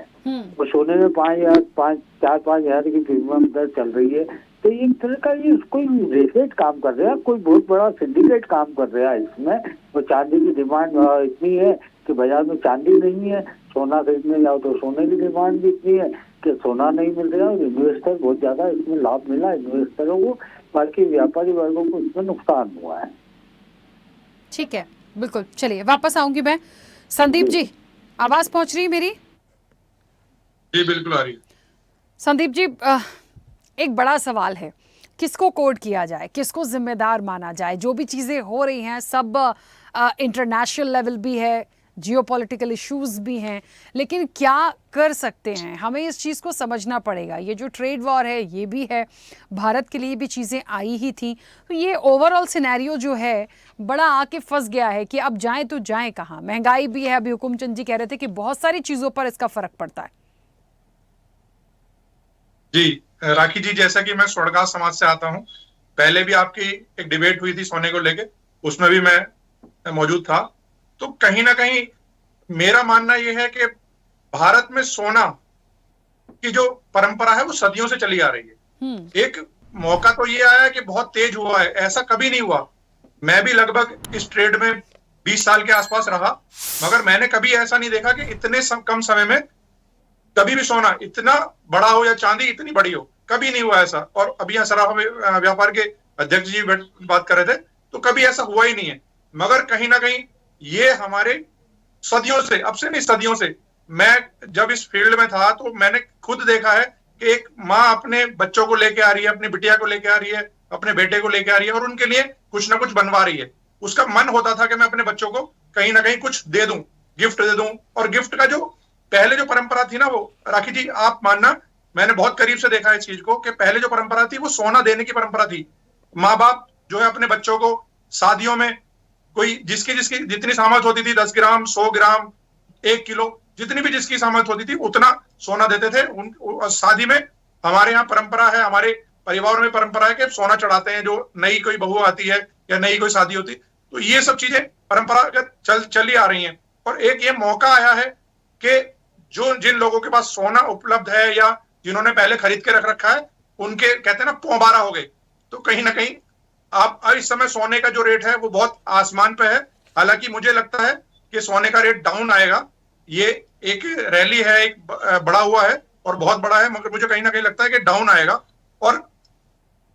Speaker 10: वो सोने में 4-5 हजार की प्रीमियम दर चल रही है। तो एक तरह का ये कोई रेसेट काम कर रहा है, कोई बहुत बड़ा सिंडिकेट काम कर रहा है इसमें। वो चांदी की डिमांड इतनी है कि बाजार में चांदी नहीं है, सोना खरीदने जाओ तो सोने की डिमांड भी इतनी है कि सोना नहीं मिल रहा। और इन्वेस्टर बहुत ज्यादा इसमें लाभ मिला इन्वेस्टरों को, बाकी व्यापारी वर्गों को इसमें नुकसान हुआ है।
Speaker 1: ठीक है, बिल्कुल। चलिए वापस आऊंगी मैं। संदीप जी, आवाज पहुंच रही है मेरी?
Speaker 11: जी बिल्कुल आ रही है।
Speaker 1: संदीप जी, एक बड़ा सवाल है, किसको कोड किया जाए, किसको जिम्मेदार माना जाए? जो भी चीज़ें हो रही हैं सब इंटरनेशनल लेवल भी है, जियोपॉलिटिकल इश्यूज भी हैं, लेकिन क्या कर सकते हैं? हमें इस चीज़ को समझना पड़ेगा। ये जो ट्रेड वॉर है ये भी है, भारत के लिए भी चीज़ें आई ही थी। तो ये ओवरऑल सिनेरियो जो है बड़ा आके फंस गया है कि अब जाएं तो जाएं कहाँ। महंगाई भी है, अभी हुकुमचंद जी कह रहे थे कि बहुत सारी चीज़ों पर इसका फर्क पड़ता है।
Speaker 11: जी राखी जी, जैसा कि मैं स्वर्णकार समाज से आता हूं, पहले भी आपकी एक डिबेट हुई थी सोने को लेके, उसमें भी मैं मौजूद था। तो कहीं ना कहीं मेरा मानना यह है कि भारत में सोना की जो परंपरा है वो सदियों से चली आ रही है। एक मौका तो ये आया कि बहुत तेज हुआ है, ऐसा कभी नहीं हुआ। मैं भी लगभग इस ट्रेड में 20 साल के आसपास रहा, मगर मैंने कभी ऐसा नहीं देखा कि इतने कम समय में कभी भी सोना इतना बड़ा हो या चांदी इतनी बड़ी हो, कभी नहीं हुआ ऐसा। और अभी यहाँ सराफा व्यापार के अध्यक्ष जी बात कर रहे थे, तो कभी ऐसा हुआ ही नहीं है। मगर कहीं ना कहीं ये हमारे सदियों से, अब से नहीं सदियों से, मैं जब इस फील्ड में था तो मैंने खुद देखा है कि एक माँ अपने बच्चों को लेके आ रही है, अपनी बिटिया को लेके आ रही है, अपने बेटे को लेके आ रही है और उनके लिए कुछ ना कुछ बनवा रही है। उसका मन होता था कि मैं अपने बच्चों को कहीं ना कहीं कुछ दे दूं, गिफ्ट दे दूं। और गिफ्ट का जो पहले जो परंपरा थी ना, वो राखी जी आप मानना, मैंने बहुत करीब से देखा इस चीज को कि पहले जो परंपरा थी वो सोना देने की परंपरा थी। माँ बाप जो है अपने बच्चों को शादियों में कोई जिसकी जितनी सामर्थ्य होती थी, 10 ग्राम, 100 ग्राम, 1 किलो, जितनी भी जिसकी सामर्थ्य होती थी उतना सोना देते थे। शादी में हमारे यहाँ परंपरा है, हमारे परिवार में परंपरा है कि सोना चढ़ाते हैं जो नई कोई बहू आती है या नई कोई शादी होती। तो ये सब चीजें परंपरागत चली आ रही हैं। और एक ये मौका आया है कि जिन लोगों के पास सोना उपलब्ध है या जिन्होंने पहले खरीद के रख रखा है, उनके कहते हैं ना पौबारा हो गए। तो कहीं ना कहीं आप इस समय सोने का जो रेट है वो बहुत आसमान पे है। हालांकि मुझे लगता है कि सोने का रेट डाउन आएगा। ये एक रैली है, एक बड़ा हुआ है और बहुत बड़ा है, मगर मुझे कहीं ना कहीं लगता है कि डाउन आएगा। और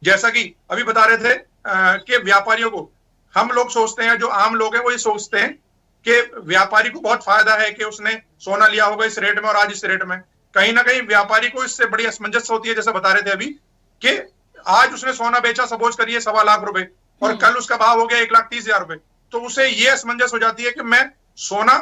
Speaker 11: जैसा कि अभी बता रहे थे कि व्यापारियों को, हम लोग सोचते हैं, जो आम लोग हैं वो ये सोचते हैं कि व्यापारी को बहुत फायदा है कि उसने सोना लिया होगा इस रेट में और आज इस रेट में। कहीं ना कहीं व्यापारी को इससे बड़ी असमंजस होती है, जैसा बता रहे थे अभी, कि आज उसने सोना बेचा सपोज करिए 1.25 लाख रुपए और कल उसका भाव हो गया 1,30,000 रुपए, तो उसे ये असमंजस हो जाती है कि मैं सोना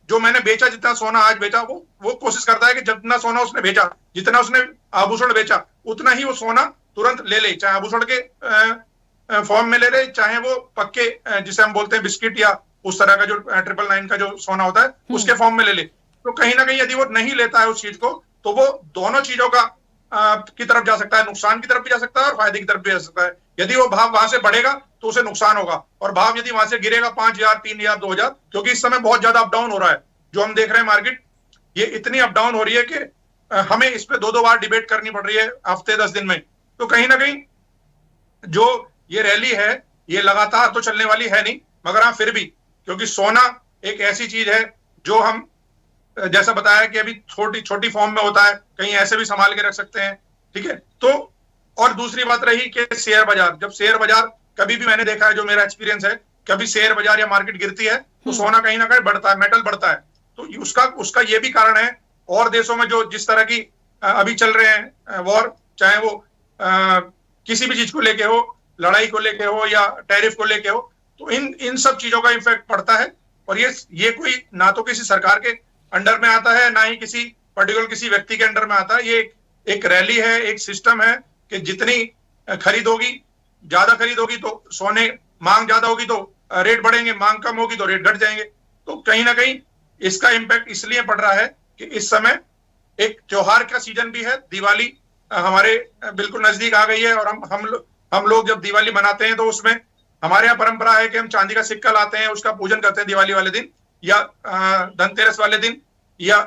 Speaker 11: जो मैंने बेचा, जितना सोना आज बेचा, वो कोशिश करता है कि जितना सोना उसने बेचा, जितना उसने आभूषण बेचा, उतना ही वो सोना तुरंत ले ले, चाहे आभूषण के फॉर्म में ले ले, चाहे वो पक्के जिसे हम बोलते हैं बिस्किट या उस तरह का जो 999 का जो सोना होता है उसके फॉर्म में ले ले। तो कहीं ना कहीं यदि वो नहीं लेता है उस चीज को, तो वो दोनों चीजों का की तरफ जा सकता है, नुकसान की तरफ भी जा सकता है और फायदे की तरफ भी जा सकता है। यदि वो भाव वहां से बढ़ेगा तो उसे नुकसान होगा, और भाव यदि वहां से गिरेगा 5,000, 3,000, 2,000, क्योंकि इस समय बहुत ज्यादा अप डाउन हो रहा है। जो हम देख रहे हैं मार्केट, ये इतनी अप डाउन हो रही है कि हमें इस पे 2-2 बार डिबेट करनी पड़ रही है हफ्ते 10 दिन में। तो कहीं ना कहीं जो ये रैली है ये लगातार तो चलने वाली है नहीं, मगर हाँ फिर भी, क्योंकि सोना एक ऐसी चीज है जो हम जैसा बताया कि अभी छोटी छोटी फॉर्म में होता है, कहीं ऐसे भी संभाल के रख सकते हैं, ठीक है। तो और दूसरी बात रही कि शेयर बाजार, जब शेयर बाजार कभी भी मैंने देखा है, जो मेरा एक्सपीरियंस है, कभी शेयर बाजार या मार्केट गिरती है तो सोना कहीं ना कहीं बढ़ता है, मेटल बढ़ता है। तो उसका ये भी कारण है। और देशों में जो जिस तरह की अभी चल रहे हैं वॉर, चाहे वो किसी भी चीज को लेके हो, लड़ाई को लेके हो या टैरिफ को लेके हो, तो इन सब चीजों का इम्पैक्ट पड़ता है। और ये कोई ना तो किसी सरकार के अंडर में आता है, ना ही किसी पर्टिकुलर किसी व्यक्ति के अंडर में आता है। ये एक रैली है, एक सिस्टम है कि जितनी खरीद होगी, ज्यादा खरीद होगी तो सोने, मांग ज्यादा होगी तो रेट बढ़ेंगे, मांग कम होगी तो रेट घट जाएंगे। तो कहीं ना कहीं इसका इम्पैक्ट इसलिए पड़ रहा है कि इस समय एक त्योहार का सीजन भी है, दिवाली हमारे बिल्कुल नजदीक आ गई है। और हम लोग जब दिवाली मनाते हैं तो उसमें हमारे यहाँ परंपरा है कि हम चांदी का सिक्का लाते हैं, उसका पूजन करते हैं दिवाली वाले दिन या धनतेरस वाले दिन, या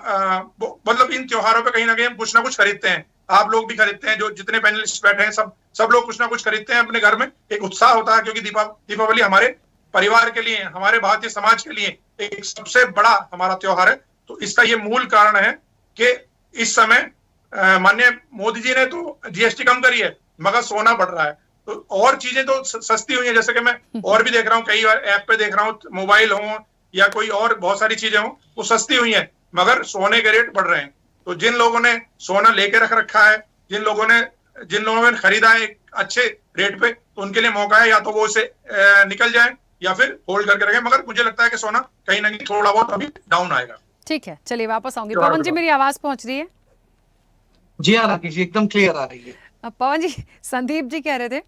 Speaker 11: मतलब इन त्योहारों पे कहीं ना कहीं हम कुछ ना कुछ खरीदते हैं। आप लोग भी खरीदते हैं, जो जितने पैनलिस्ट बैठे हैं सब लोग कुछ ना कुछ खरीदते हैं अपने घर में। एक उत्साह होता है, क्योंकि दीपावली हमारे परिवार के लिए, हमारे भारतीय समाज के लिए एक सबसे बड़ा हमारा त्योहार है। तो इसका ये मूल कारण है कि इस समय माननीय मोदी जी ने तो जीएसटी कम करी है, मगर सोना बढ़ रहा है। तो और चीजें तो सस्ती हुई है, जैसे कि मैं और भी देख रहा हूँ, कई ऐप पे देख रहा हूँ, मोबाइल हो या कोई और बहुत सारी चीजें हो, वो सस्ती हुई है, मगर सोने के रेट बढ़ रहे हैं। तो जिन लोगों ने सोना लेके रख रखा है, जिन लोगों ने खरीदा है एक अच्छे रेट पे, तो उनके लिए मौका है, या तो वो उसे निकल जाए या फिर होल्ड करके रखें। मगर मुझे लगता है कि सोना कहीं ना कहीं थोड़ा बहुत अभी डाउन आएगा।
Speaker 1: ठीक है, चलिए वापस आऊंगी। पवन जी, मेरी आवाज पहुंच रही है?
Speaker 12: जी हाँ राकेश जी, एकदम क्लियर आ रही है।
Speaker 1: पवन जी, संदीप जी कह रहे थे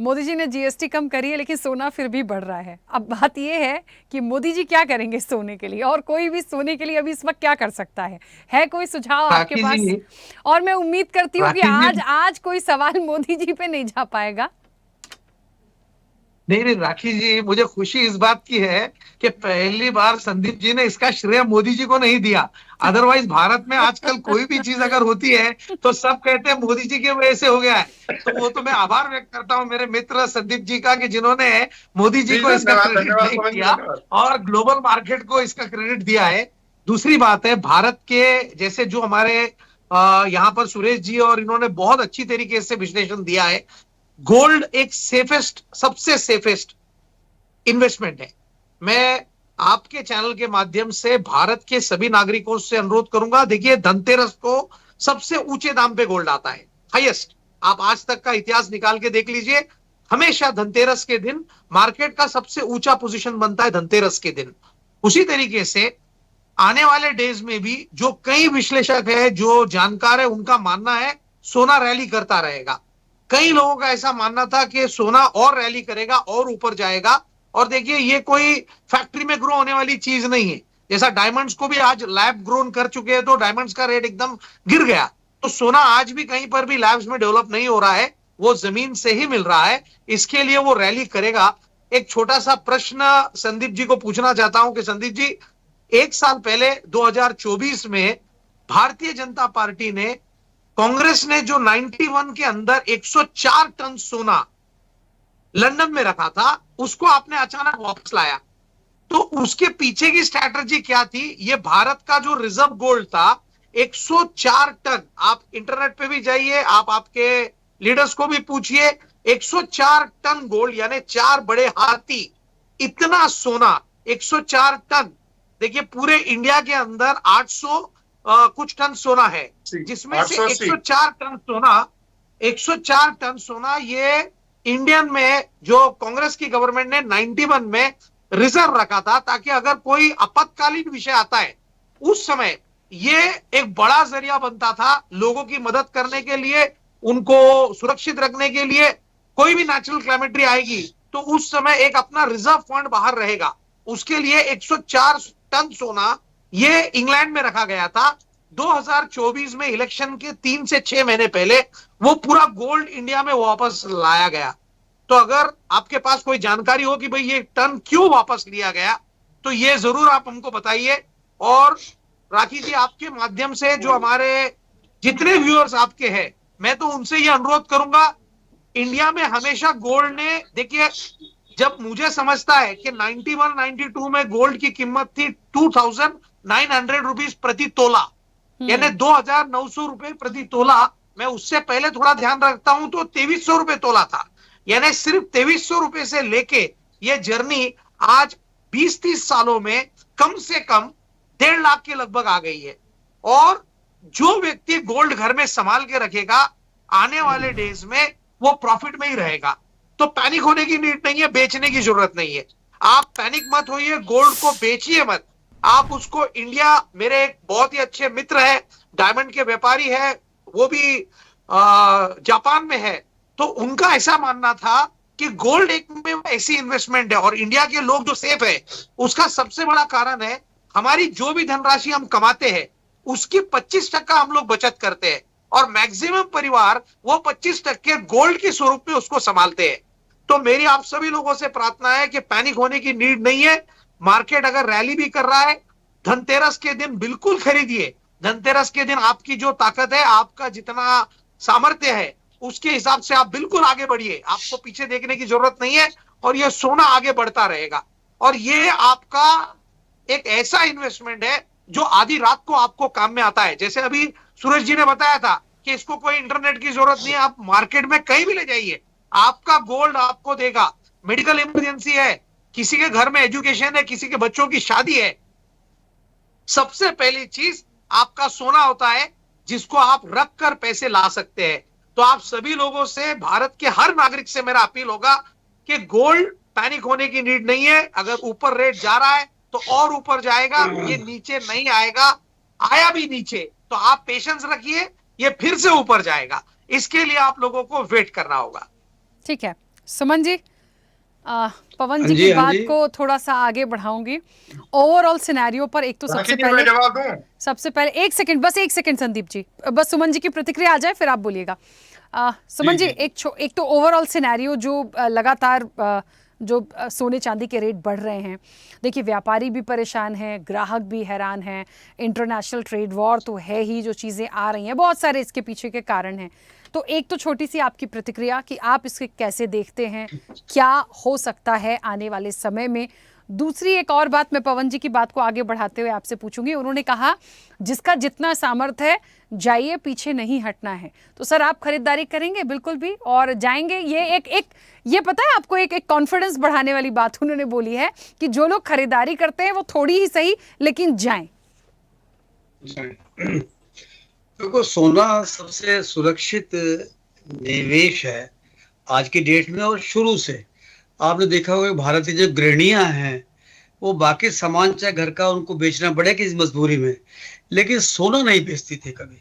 Speaker 1: मोदी जी ने जीएसटी कम करी है लेकिन सोना फिर भी बढ़ रहा है। अब बात ये है कि मोदी जी क्या करेंगे सोने के लिए, और कोई भी सोने के लिए अभी इस वक्त क्या कर सकता है कोई सुझाव आपके पास? और मैं उम्मीद करती हूँ कि आज कोई सवाल मोदी जी पे नहीं जा पाएगा।
Speaker 12: नहीं, राखी जी, मुझे खुशी इस बात की है कि पहली बार संदीप जी ने इसका श्रेय मोदी जी को नहीं दिया। अदरवाइज भारत में आजकल कोई भी चीज अगर होती है तो सब कहते हैं मोदी जी की वजह से हो गया है। तो वो तो मैं आभार व्यक्त करता हूं मेरे मित्र संदीप जी का, कि जिन्होंने मोदी जी को इसका क्रेडिट नहीं दिया और ग्लोबल मार्केट को इसका क्रेडिट दिया है। दूसरी बात है, भारत के जैसे जो हमारे यहाँ पर सुरेश जी और इन्होंने बहुत अच्छी तरीके से विश्लेषण दिया है, गोल्ड एक सबसे सेफेस्ट इन्वेस्टमेंट है। मैं आपके चैनल के माध्यम से भारत के सभी नागरिकों से अनुरोध करूंगा, देखिए धनतेरस को सबसे ऊंचे दाम पे गोल्ड आता है, हाईएस्ट। आप आज तक का इतिहास निकाल के देख लीजिए, हमेशा धनतेरस के दिन मार्केट का सबसे ऊंचा पोजीशन बनता है धनतेरस के दिन। उसी तरीके से आने वाले डेज में भी जो कई विश्लेषक है, जो जानकार है, उनका मानना है सोना रैली करता रहेगा। कई लोगों का ऐसा मानना था कि सोना और रैली करेगा और ऊपर जाएगा। और देखिए, ये कोई फैक्ट्री में ग्रो होने वाली चीज नहीं है। जैसा डायमंड्स को भी आज लैब ग्रोन कर चुके हैं तो डायमंड्स का रेट एकदम गिर गया, तो सोना आज भी कहीं पर भी लैब्स में डेवलप नहीं हो रहा है, वो जमीन से ही मिल रहा है। इसके लिए वो रैली करेगा। एक छोटा सा प्रश्न संदीप जी को पूछना चाहता हूं कि संदीप जी, एक साल पहले 2024 में भारतीय जनता पार्टी ने, कांग्रेस ने जो 91 के अंदर 104 टन सोना लंदन में रखा था, उसको आपने अचानक वापस लाया, तो उसके पीछे की स्ट्रैटेजी क्या थी? ये भारत का जो रिजर्व गोल्ड था 104 टन, आप इंटरनेट पे भी जाइए, आप आपके लीडर्स को भी पूछिए, 104 टन गोल्ड यानी 4 बड़े हाथी, इतना सोना 104 टन। देखिए, पूरे इंडिया के अंदर 800 कुछ टन सोना है, जिसमें से 104 टन सोना ये इंडियन में जो कांग्रेस की गवर्नमेंट ने 91 में रिजर्व रखा था, ताकि अगर कोई आपातकालीन विषय आता है उस समय ये एक बड़ा जरिया बनता था लोगों की मदद करने के लिए, उनको सुरक्षित रखने के लिए। कोई भी नेचुरल कैलेमिटी आएगी तो उस समय एक अपना रिजर्व फंड बाहर रहेगा। उसके लिए 104 टन सोना ये इंग्लैंड में रखा गया था। 2024 में इलेक्शन के 3 से 6 महीने पहले वो पूरा गोल्ड इंडिया में वापस लाया गया। तो अगर आपके पास कोई जानकारी हो कि भाई ये टन क्यों वापस लिया गया, तो ये जरूर आप हमको बताइए। और राखी जी, आपके माध्यम से जो हमारे जितने व्यूअर्स आपके हैं, मैं तो उनसे ये अनुरोध करूंगा, इंडिया में हमेशा गोल्ड ने, देखिए, जब मुझे समझता है कि 91-92 में गोल्ड की कीमत थी 2900 रुपीज प्रति तोला, यानी 2900 रुपए प्रति तोला। मैं उससे पहले थोड़ा ध्यान रखता हूं तो 2300 रुपए तोला था, यानी सिर्फ 2300 रुपए से लेके ये जर्नी आज 20-30 सालों में कम से कम 1.5 लाख के लगभग आ गई है। और जो व्यक्ति गोल्ड घर में संभाल के रखेगा, आने वाले डेज में वो प्रॉफिट में ही रहेगा। तो पैनिक होने की नीड नहीं है, बेचने की जरूरत नहीं है। आप पैनिक मत होइए, गोल्ड को बेचिए मत, आप उसको इंडिया, मेरे एक बहुत ही अच्छे मित्र है, डायमंड के व्यापारी है, वो भी जापान में है, तो उनका ऐसा मानना था कि गोल्ड एक में ऐसी इन्वेस्टमेंट है। और इंडिया के लोग जो सेफ है, उसका सबसे बड़ा कारण है हमारी जो भी धनराशि हम कमाते हैं उसकी 25% हम लोग बचत करते हैं, और मैक्सिमम परिवार वो 25% गोल्ड के स्वरूप में उसको संभालते हैं। तो मेरी आप सभी लोगों से प्रार्थना है कि पैनिक होने की नीड नहीं है। मार्केट अगर रैली भी कर रहा है, धनतेरस के दिन बिल्कुल खरीदिए। धनतेरस के दिन आपकी जो ताकत है, आपका जितना सामर्थ्य है, उसके हिसाब से आप बिल्कुल आगे बढ़िए। आपको पीछे देखने की जरूरत नहीं है और ये सोना आगे बढ़ता रहेगा। और ये आपका एक ऐसा इन्वेस्टमेंट है जो आधी रात को आपको काम में आता है। जैसे अभी सूरज जी ने बताया था कि इसको कोई इंटरनेट की जरूरत नहीं है, आप मार्केट में कहीं भी ले जाइए, आपका गोल्ड आपको देगा। मेडिकल इमरजेंसी है, किसी के घर में एजुकेशन है, किसी के बच्चों की शादी है, सबसे पहली चीज आपका सोना होता है जिसको आप रख कर पैसे ला सकते हैं। तो आप सभी लोगों से, भारत के हर नागरिक से मेरा अपील होगा कि गोल्ड पैनिक होने की नीड नहीं है। अगर ऊपर रेट जा रहा है तो और ऊपर जाएगा, ये नीचे नहीं आएगा। आया भी नीचे तो आप पेशेंस रखिए, ये फिर से ऊपर जाएगा। इसके लिए आप लोगों को वेट करना होगा।
Speaker 1: ठीक है सुमन जी, पवन जी की बात को थोड़ा सा आगे बढ़ाऊंगी। ओवरऑल सिनेरियो पर एक तो सबसे पहले
Speaker 11: जवाब दूं?
Speaker 1: सबसे पहले एक सेकंड संदीप जी, बस सुमन जी की प्रतिक्रिया आ जाए फिर आप बोलिएगा। सुमन जी, एक तो ओवरऑल सिनेरियो जो लगातार जो सोने चांदी के रेट बढ़ रहे हैं, देखिए व्यापारी भी परेशान हैं, ग्राहक भी हैरान हैं, इंटरनेशनल ट्रेड वॉर तो है ही, जो चीज़ें आ रही हैं बहुत सारे इसके पीछे के कारण हैं। तो एक तो छोटी सी आपकी प्रतिक्रिया कि आप इसके कैसे देखते हैं, क्या हो सकता है आने वाले समय में। दूसरी एक और बात, मैं पवन जी की बात को आगे बढ़ाते हुए आपसे पूछूंगी। उन्होंने कहा जिसका जितना सामर्थ्य है जाइए, पीछे नहीं हटना है। तो सर आप खरीदारी करेंगे बिल्कुल भी और जाएंगे? ये पता है आपको, एक कॉन्फिडेंस बढ़ाने वाली बात उन्होंने बोली है कि जो लोग खरीदारी करते हैं वो थोड़ी ही सही लेकिन जाएं।
Speaker 13: देखो, सोना सबसे सुरक्षित निवेश है आज की डेट में। और शुरू से आपने देखा होगा भारत की जो गृहिणियां हैं वो बाकी सामान चाहे घर का उनको बेचना पड़े किसी मजबूरी में, लेकिन सोना नहीं बेचती थी कभी।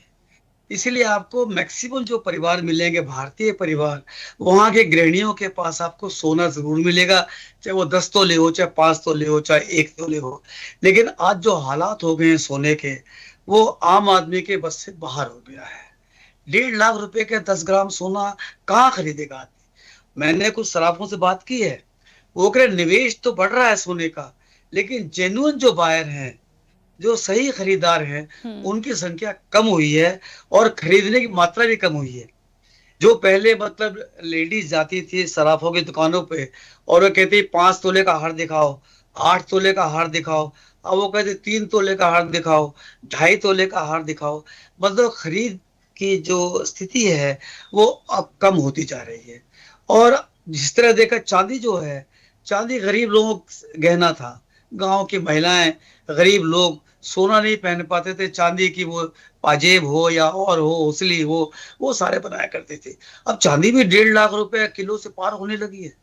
Speaker 13: इसीलिए आपको मैक्सिमम जो परिवार मिलेंगे भारतीय परिवार, वहां के गृहिणियों के पास आपको सोना जरूर मिलेगा, चाहे वो 10 तोले हो, चाहे 5 तोले हो, चाहे 1 तोले हो। लेकिन आज जो हालात हो गए हैं सोने के, वो आम आदमी के बस से बाहर हो गया है। 1.5 लाख रुपए के 10 ग्राम सोना कहाँ खरीदेगा आदमी? मैंने कुछ सराफों से बात की है, वो कह रहे निवेश तो बढ़ रहा है सोने का, लेकिन जेन्युइन जो बायर हैं, जो सही खरीदार हैं, उनकी संख्या कम हुई है और खरीदने की मात्रा भी कम हुई है। जो पहले मतलब लेडीज जाती थी सराफों की दुकानों पे और वो कहती 5 तोले का हार दिखाओ, 8 तोले का हार दिखाओ, अब वो कहते 3 तोले का हार दिखाओ, 2.5 तोले का हार दिखाओ। मतलब खरीद की जो स्थिति है वो अब कम होती जा रही है। और जिस तरह देखा चांदी जो है, चांदी गरीब लोगों गहना था। गांव की महिलाएं, गरीब लोग सोना नहीं पहन पाते थे, चांदी की वो पाजेब हो या और हो, उसली हो, वो सारे बनाया करते थे। अब चांदी भी 1.5 लाख रुपए किलो से पार होने लगी है।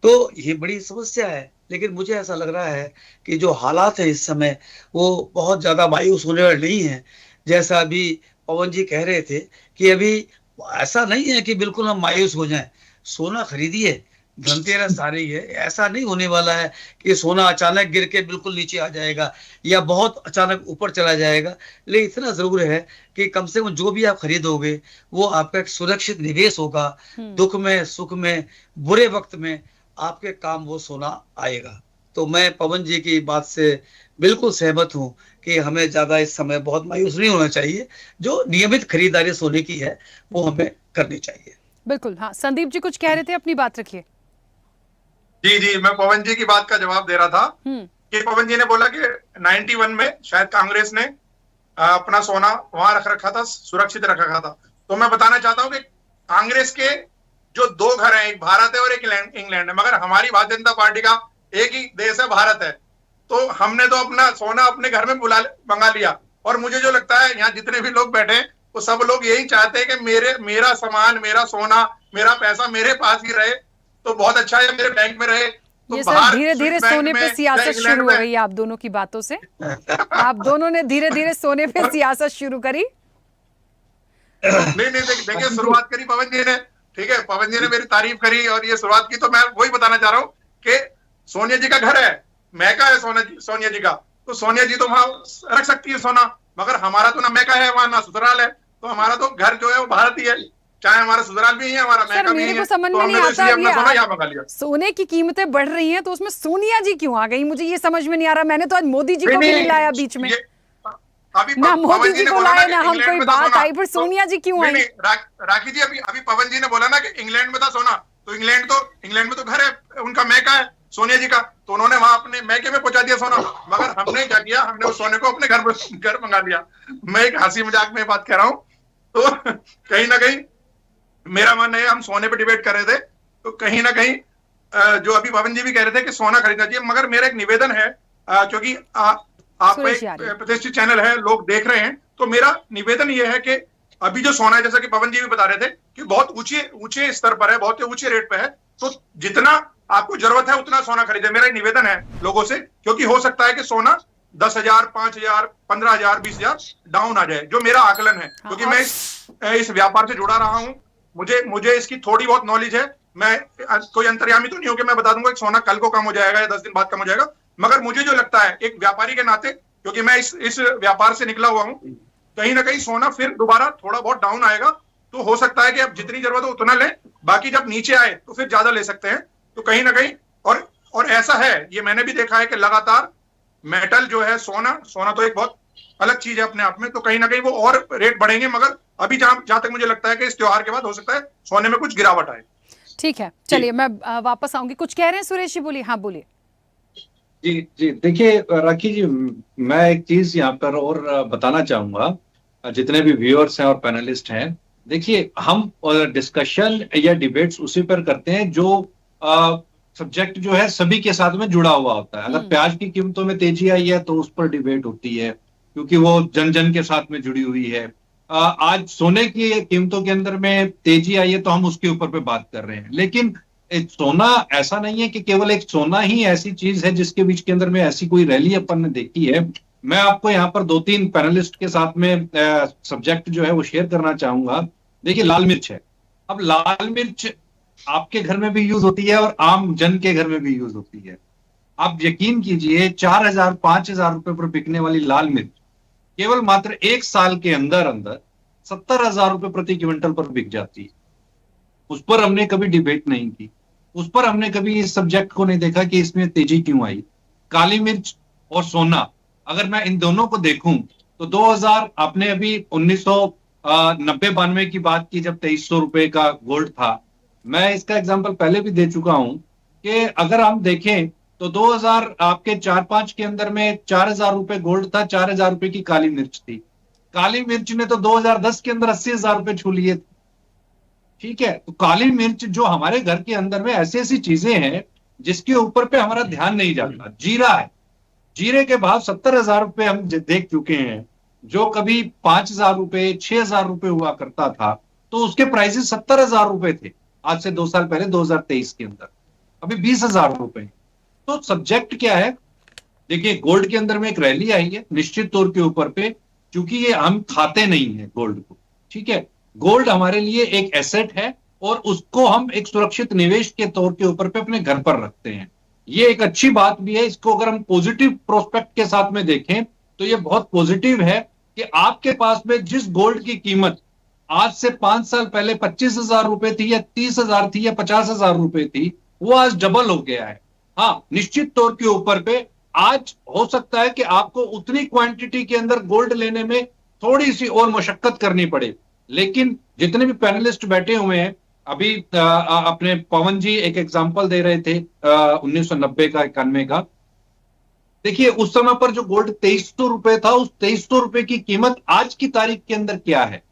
Speaker 13: तो ये बड़ी समस्या है। लेकिन मुझे ऐसा लग रहा है कि जो हालात है इस समय वो बहुत ज्यादा मायूस होने वाले नहीं है। जैसा अभी पवन जी कह रहे थे कि अभी ऐसा नहीं है कि बिल्कुल हम मायूस हो जाएं। सोना खरीदिए, धनतेरस आ रही है, ऐसा नहीं होने वाला है कि सोना अचानक गिर के बिल्कुल नीचे आ जाएगा या बहुत अचानक ऊपर चला जाएगा। लेकिन इतना जरूर है कि कम से कम जो भी आप खरीदोगे वो आपका एक सुरक्षित निवेश होगा। दुख में, सुख में, बुरे वक्त में आपके काम वो सोना आएगा। तो मैं पवन जी की बात से बिल्कुल सहमत हूँ कि हमें ज्यादा इस समय बहुत मायूस नहीं होना चाहिए। जो नियमित खरीदारी सोने की है वो हमें करनी चाहिए।
Speaker 1: बिल्कुल। हाँ, संदीप जी कुछ कह रहे थे, अपनी बात रखिए।
Speaker 11: जी, मैं पवन जी की बात का जवाब दे रहा था कि पवन जी ने बोला कि 91 में शायद कांग्रेस ने अपना सोना वहां रख रखा था, सुरक्षित रख रखा था। तो मैं बताना चाहता हूँ कि कांग्रेस के जो 2 घर हैं, एक भारत है और एक इंग्लैंड है, मगर हमारी भारतीय जनता पार्टी का एक ही देश है, भारत है। तो हमने तो अपना सोना अपने घर में मंगा लिया। और मुझे जो लगता है यहाँ जितने भी लोग बैठे वो सब लोग यही चाहते हैं कि मेरा सामान, मेरा सोना, मेरा पैसा मेरे पास ही रहे, तो बहुत अच्छा है, मेरे बैंक में रहे। तो
Speaker 1: ये सर धीरे धीरे सोने पे सियासत शुरू हो गई आप दोनों की बातों से। आप दोनों ने धीरे धीरे सोने पे सियासत शुरू करी।
Speaker 11: नहीं, देखिए शुरुआत करी पवन जी ने, ठीक है, पवन जी ने मेरी तारीफ करी और ये शुरुआत की। तो मैं वही बताना चाह रहा हूँ कि सोनिया जी का घर है, मैका है सोनिया जी का, तो सोनिया जी तो वहां रख सकती है सोना, मगर हमारा तो ना मैका है वहां, ना ससुराल है। तो हमारा तो घर जो है वो भारत ही है, चाहे हमारा ससुराल भी है, हमारा
Speaker 1: सर
Speaker 11: मैका भी
Speaker 1: मेरे
Speaker 11: है,
Speaker 1: को समझ
Speaker 11: तो
Speaker 1: में
Speaker 11: हमने
Speaker 1: नहीं
Speaker 11: तो
Speaker 1: आता
Speaker 11: इसलिए अपना सोना
Speaker 1: ये
Speaker 11: यहाँ मंगा लिया।
Speaker 1: सोने की कीमतें बढ़ रही हैं तो उसमें सोनिया जी क्यों आ गई, मुझे ये समझ में नहीं आ रहा। मैंने तो आज मोदी जी को भी नहीं लाया बीच में,
Speaker 11: अभी
Speaker 1: ना
Speaker 11: पवन
Speaker 1: मोदी जी
Speaker 11: ने
Speaker 1: को
Speaker 11: बोला
Speaker 1: लाए
Speaker 11: कि
Speaker 1: ना हम
Speaker 11: इंग्लैंड
Speaker 1: कोई
Speaker 11: में था
Speaker 1: बात
Speaker 11: सोना,
Speaker 1: आई, पर
Speaker 11: तो
Speaker 1: सोनिया जी क्यों आई?
Speaker 11: नहीं, राखी जी अभी पवन जी ने बोला ना कि इंग्लैंड में था सोना, तो इंग्लैंड में तो घर है उनका, मैका है सोनिया जी का, तो उन्होंने वहां अपने मैके में पहुंचा दिया सोना। मगर हमने क्या किया, हमने उस सोने को अपने घर मंगा लिया। मैं एक हंसी मजाक में बात कह रहा हूँ। तो कहीं ना कहीं मेरा मानना है, हम सोने पे डिबेट कर रहे थे, तो कहीं ना कहीं जो अभी पवन जी भी कह रहे थे कि सोना खरीदना चाहिए, मगर मेरा एक निवेदन है, क्योंकि आपका एक प्रतिष्ठित चैनल है, लोग देख रहे हैं, तो मेरा निवेदन यह है कि अभी जो सोना है, जैसा कि पवन जी भी बता रहे थे कि बहुत ऊंचे स्तर पर है, बहुत ऊंचे रेट पे है, तो जितना आपको जरूरत है उतना सोना खरीदे। मेरा एक निवेदन है लोगों से, क्योंकि हो सकता है कि सोना 10,000, 5,000, 15,000, 20,000 डाउन आ जाए, जो मेरा आकलन है, क्योंकि मैं इस व्यापार से जुड़ा रहा हूं, मुझे इसकी थोड़ी बहुत नॉलेज है। मैं कोई अंतर्यामी तो नहीं हो कि मैं बता दूंगा कि सोना कल को कम हो जाएगा या 10 दिन बाद कम हो जाएगा, मगर मुझे जो लगता है एक व्यापारी के नाते, क्योंकि मैं इस व्यापार से निकला हुआ हूं, कहीं ना कहीं सोना फिर दोबारा थोड़ा बहुत डाउन आएगा, तो हो सकता है कि अब जितनी जरूरत हो उतना लें, बाकी जब नीचे आए तो फिर ज्यादा ले सकते हैं। तो कहीं ना कहीं और ऐसा है, ये मैंने भी देखा है कि लगातार मेटल जो है, सोना तो एक बहुत अलग चीज है अपने आप में, तो कहीं ना कहीं वो और रेट बढ़ेंगे, मगर अभी जहां तक मुझे लगता है कि इस त्योहार के बाद हो सकता है सोने में कुछ गिरावट आए।
Speaker 1: ठीक है, चलिए मैं वापस आऊंगी। कुछ कह रहे हैं सुरेश जी, बोलिए। हाँ बोलिए।
Speaker 9: जी देखिए राखी जी, मैं एक चीज यहाँ पर और बताना चाहूंगा, जितने भी व्यूअर्स हैं और पैनलिस्ट हैं, देखिए हम डिस्कशन या डिबेट्स उसी पर करते हैं जो सब्जेक्ट जो है सभी के साथ में जुड़ा हुआ होता है। अगर प्याज की कीमतों में तेजी आई है तो उस पर डिबेट होती है, क्योंकि वो जन जन के साथ में जुड़ी हुई है। आज सोने की कीमतों के अंदर में तेजी आई है तो हम उसके ऊपर पे बात कर रहे हैं। लेकिन सोना ऐसा नहीं है कि केवल एक सोना ही ऐसी चीज है जिसके बीच के अंदर में ऐसी कोई रैली अपन ने देखी है। मैं आपको यहाँ पर 2-3 पैनलिस्ट के साथ में सब्जेक्ट जो है वो शेयर करना चाहूंगा। देखिए, लाल मिर्च है। अब लाल मिर्च आपके घर में भी यूज होती है और आम जन के घर में भी यूज होती है। आप यकीन कीजिए, 4,000-5,000 रुपए पर बिकने वाली लाल मिर्च केवल मात्र 1 साल के अंदर 70,000 रुपए प्रति क्विंटल पर बिक जाती है। उस पर हमने कभी डिबेट नहीं की, उस पर हमने कभी इस सब्जेक्ट को नहीं देखा कि इसमें तेजी क्यों आई। काली मिर्च और सोना, अगर मैं इन दोनों को देखूं तो 2000 आपने अभी 1990-92 की बात की, जब 2,300 रुपए का गोल्ड था। मैं इसका एग्जांपल पहले भी दे चुका हूं कि अगर हम देखें तो 2000 आपके 4-5 के अंदर में 4,000 रुपए गोल्ड था, 4,000 रुपए की काली मिर्च थी। काली मिर्च ने तो 2010 के अंदर 80,000 रुपए छू लिए थे। ठीक है, तो काली मिर्च जो हमारे घर के अंदर में ऐसी ऐसी चीजें हैं जिसके ऊपर पे हमारा ध्यान नहीं जाता। जीरा है, जीरे के भाव 70,000 रुपए हम देख चुके हैं, जो कभी 5,000 रुपए 6,000 रुपए हुआ करता था, तो उसके प्राइसेस 70,000 रुपए थे आज से 2 साल पहले 2023 के अंदर, अभी 20,000 रुपए। तो सब्जेक्ट क्या है, देखिए गोल्ड के अंदर में एक रैली आई है निश्चित तौर के ऊपर पे, क्योंकि ये हम खाते नहीं है गोल्ड को। ठीक है, गोल्ड हमारे लिए एक एसेट है और उसको हम एक सुरक्षित निवेश के तौर के ऊपर पे अपने घर पर रखते हैं। ये एक अच्छी बात भी है। इसको अगर हम पॉजिटिव प्रोस्पेक्ट के साथ में देखें तो ये बहुत पॉजिटिव है कि आपके पास में जिस गोल्ड की कीमत आज से 5 साल पहले 25,000 रुपए थी या 30,000 थी या 50,000 रुपए थी, वो आज डबल हो गया है। हाँ, निश्चित तौर के ऊपर पे आज हो सकता है कि आपको उतनी क्वांटिटी के अंदर गोल्ड लेने में थोड़ी सी और मशक्कत करनी पड़े, लेकिन जितने भी पैनलिस्ट बैठे हुए हैं, अभी अपने पवन जी एक एग्जांपल दे रहे थे 1990 का 91 का, देखिए उस समय पर जो गोल्ड 2,300 रुपए था, उस 2,300 रुपए की कीमत आज की तारीख के अंदर क्या है?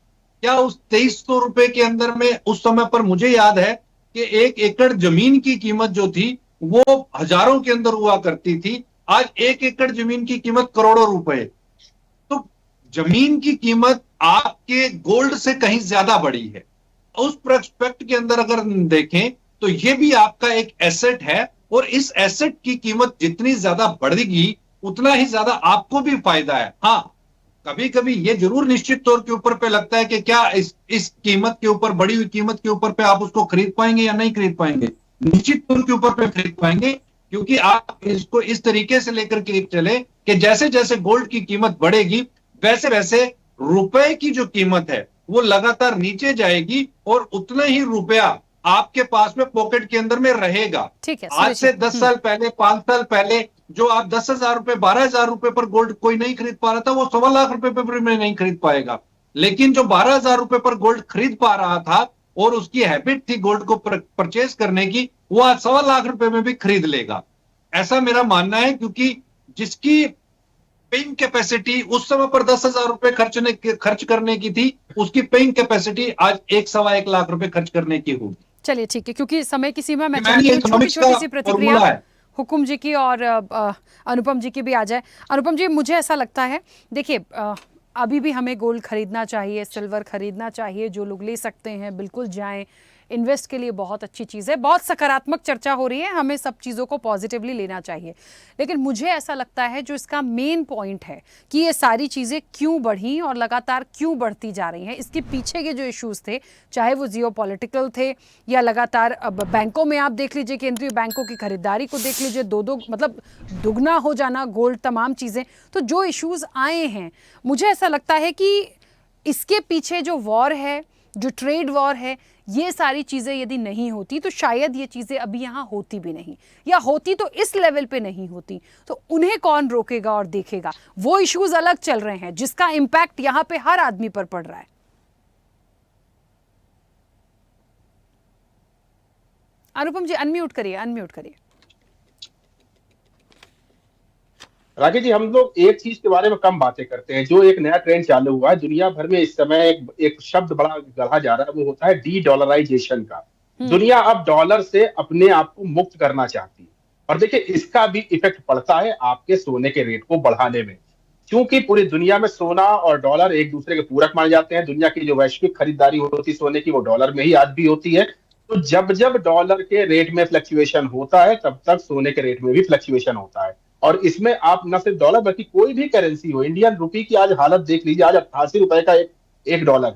Speaker 9: क्या उस 2,300 रुपए के अंदर में उस समय पर मुझे याद है कि 1 एकड़ जमीन की कीमत जो थी वो हजारों के अंदर हुआ करती थी। आज 1 एकड़ जमीन की कीमत करोड़ों रुपए। तो जमीन की कीमत आपके गोल्ड से कहीं ज्यादा बढ़ी है। उस प्रोस्पेक्ट के अंदर अगर देखें तो ये भी आपका एक एसेट है, और इस एसेट की कीमत जितनी ज्यादा बढ़ेगी उतना ही ज्यादा आपको भी फायदा है। हाँ, कभी कभी ये जरूर निश्चित तौर के ऊपर पे लगता है कि क्या इस कीमत के ऊपर, बढ़ी हुई कीमत के ऊपर पे आप उसको खरीद पाएंगे या नहीं खरीद पाएंगे। निश्चित तौर के ऊपर पे खरीद पाएंगे, क्योंकि आप इसको इस तरीके से लेकर के चले कि जैसे जैसे गोल्ड की कीमत बढ़ेगी वैसे वैसे रुपए की जो कीमत है वो लगातार नीचे जाएगी और उतना ही रुपया आपके पास में पॉकेट के अंदर में रहेगा।
Speaker 1: ठीक है,
Speaker 9: आज से 10 साल पहले, 5 साल पहले जो आप 10,000 रुपए, 12,000 रुपए पर गोल्ड कोई नहीं खरीद पा रहा था, वो 1.25 लाख रुपए पर में नहीं खरीद पाएगा। लेकिन जो 12,000 रुपए पर गोल्ड खरीद पा रहा था और उसकी हैबिट थी गोल्ड को परचेज करने की, वो आज 1.25 लाख रुपए में भी खरीद लेगा। ऐसा मेरा मानना है, क्योंकि जिसकी पेइंग कैपेसिटी उस समय पर 10,000 रुपए खर्च करने की थी, उसकी पेइंग कैपेसिटी आज 1.25 लाख रुपए खर्च करने की होगी।
Speaker 1: चलिए ठीक है, क्योंकि समय की सीमा में
Speaker 9: मैंने
Speaker 1: छोटी छोटी सी
Speaker 9: फॉर्मूला
Speaker 1: प्रतिक्रिया
Speaker 9: है।
Speaker 1: हुकुम जी की और अनुपम जी की भी आ जाए। अनुपम जी, मुझे ऐसा लगता है, देखिए अभी भी हमें गोल्ड खरीदना चाहिए, सिल्वर खरीदना चाहिए। जो लोग ले सकते हैं बिल्कुल जाएं, इन्वेस्ट के लिए बहुत अच्छी चीज़ है, बहुत सकारात्मक चर्चा हो रही है, हमें सब चीज़ों को पॉजिटिवली लेना चाहिए। लेकिन मुझे ऐसा लगता है जो इसका मेन पॉइंट है कि ये सारी चीज़ें क्यों बढ़ी और लगातार क्यों बढ़ती जा रही हैं, इसके पीछे के जो इश्यूज़ थे, चाहे वो जियोपॉलिटिकल थे या लगातार अब बैंकों में आप देख लीजिए, केंद्रीय बैंकों की खरीदारी को देख लीजिए, दो मतलब दुगना हो जाना गोल्ड, तमाम चीज़ें, तो जो इश्यूज़ आए हैं, मुझे ऐसा लगता है कि इसके पीछे जो वॉर है, जो ट्रेड वॉर है, ये सारी चीज़ें यदि नहीं होती तो शायद ये चीज़ें अभी यहाँ होती भी नहीं, या होती तो इस लेवल पे नहीं होती। तो उन्हें कौन रोकेगा और देखेगा? वो इश्यूज अलग चल रहे हैं जिसका इम्पैक्ट यहाँ पे हर आदमी पर पड़ रहा है। अनुपम जी अनम्यूट करिए, अनम्यूट करिए।
Speaker 8: राकेश जी, हम लोग एक चीज के बारे में कम बातें करते हैं। जो एक नया ट्रेंड चालू हुआ है दुनिया भर में इस समय, एक शब्द बड़ा गढ़ा जा रहा है, वो होता है डी डॉलराइजेशन का। दुनिया अब डॉलर से अपने आप को मुक्त करना चाहती है, और देखिए इसका भी इफेक्ट पड़ता है आपके सोने के रेट को बढ़ाने में, क्योंकि पूरी दुनिया में सोना और डॉलर एक दूसरे के पूरक माने जाते हैं। दुनिया की जो वैश्विक खरीदारी होती है सोने की, वो डॉलर में ही आज भी होती है। तो जब जब डॉलर के रेट में फ्लक्चुएशन होता है, तब तक सोने के रेट में भी फ्लक्चुएशन होता है। और इसमें आप न सिर्फ डॉलर बल्कि कोई भी करेंसी हो, इंडियन रुपी की आज हालत देख लीजिए, आज 88 रुपए का एक डॉलर।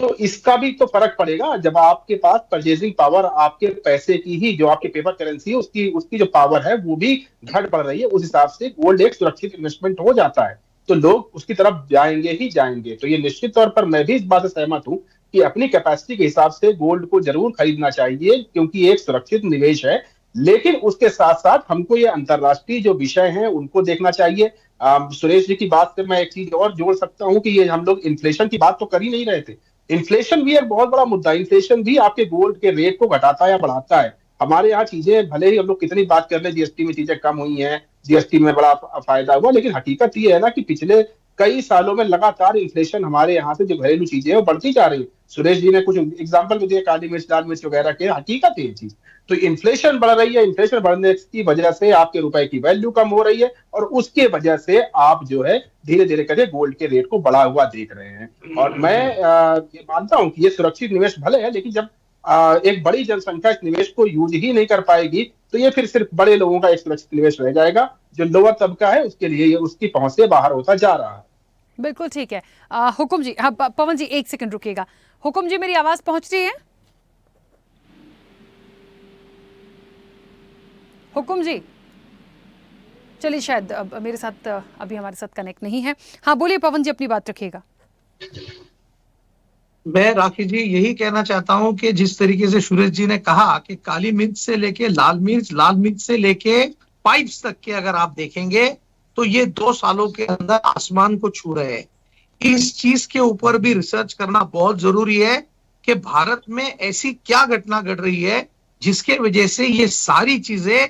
Speaker 8: तो इसका भी तो फर्क पड़ेगा जब आपके पास परचेजिंग पावर, आपके पैसे की ही जो आपके पेपर करेंसी है उसकी जो पावर है वो भी घट पड़ रही है। उस हिसाब से गोल्ड एक सुरक्षित इन्वेस्टमेंट हो जाता है, तो लोग उसकी तरफ जाएंगे ही जाएंगे। तो ये निश्चित तौर पर मैं भी इस बात से सहमत हूं कि अपनी कैपेसिटी के हिसाब से गोल्ड को जरूर खरीदना चाहिए, क्योंकि एक सुरक्षित निवेश है। लेकिन उसके साथ साथ हमको ये अंतरराष्ट्रीय जो विषय हैं उनको देखना चाहिए। सुरेश जी की बात से मैं एक चीज और जोड़ सकता हूं कि ये हम लोग इन्फ्लेशन की बात तो कर ही नहीं रहे थे। इन्फ्लेशन भी एक बहुत बड़ा मुद्दा है। इन्फ्लेशन भी आपके गोल्ड के रेट को घटाता है या बढ़ाता है। हमारे यहाँ चीजें भले ही हम लोग कितनी बात कर ले, जीएसटी में चीजें कम हुई हैं, जीएसटी में बड़ा फायदा हुआ, लेकिन हकीकत ये है ना कि पिछले कई सालों में लगातार इन्फ्लेशन हमारे यहाँ से जो घरेलू चीजें हैं वो बढ़ती जा रही है। सुरेश जी ने कुछ एग्जांपल भी दिए, काली मिर्च, लाल मिर्च वगैरह के, हकीकत है ये चीज। तो इन्फ्लेशन बढ़ रही है, इन्फ्लेशन बढ़ने की वजह से आपके रुपए की वैल्यू कम हो रही है, और उसके वजह से आप जो है धीरे धीरे करके गोल्ड के रेट को बढ़ा हुआ देख रहे हैं। और मैं ये मानता हूं कि ये सुरक्षित निवेश भले है, लेकिन जब एक बड़ी जनसंख्या इस निवेश को यूज ही नहीं कर पाएगी, तो ये फिर सिर्फ बड़े लोगों का एक सुरक्षित निवेश रह जाएगा। जो लोअर तबका है उसके लिए ये उसकी पहुंच से बाहर होता जा रहा है।
Speaker 1: बिल्कुल ठीक है। हुकुम जी, हाँ पवन जी एक सेकंड रुकिएगा। हुकुम जी, मेरी आवाज पहुंच रही है? हुकुम जी, चलिए शायद मेरे साथ अभी हमारे साथ कनेक्ट नहीं है। हाँ बोलिए पवन जी, अपनी बात रखिएगा।
Speaker 12: मैं राखी जी यही कहना चाहता हूं कि जिस तरीके से सुरेश जी ने कहा कि काली मिर्च से लेके लाल मिर्च से लेके पाइप्स तक के अगर आप देखेंगे तो ये 2 सालों के अंदर आसमान को छू रहे हैं। इस चीज के ऊपर भी रिसर्च करना बहुत जरूरी है कि भारत में ऐसी क्या घटना घट रही है जिसके वजह से ये सारी चीजें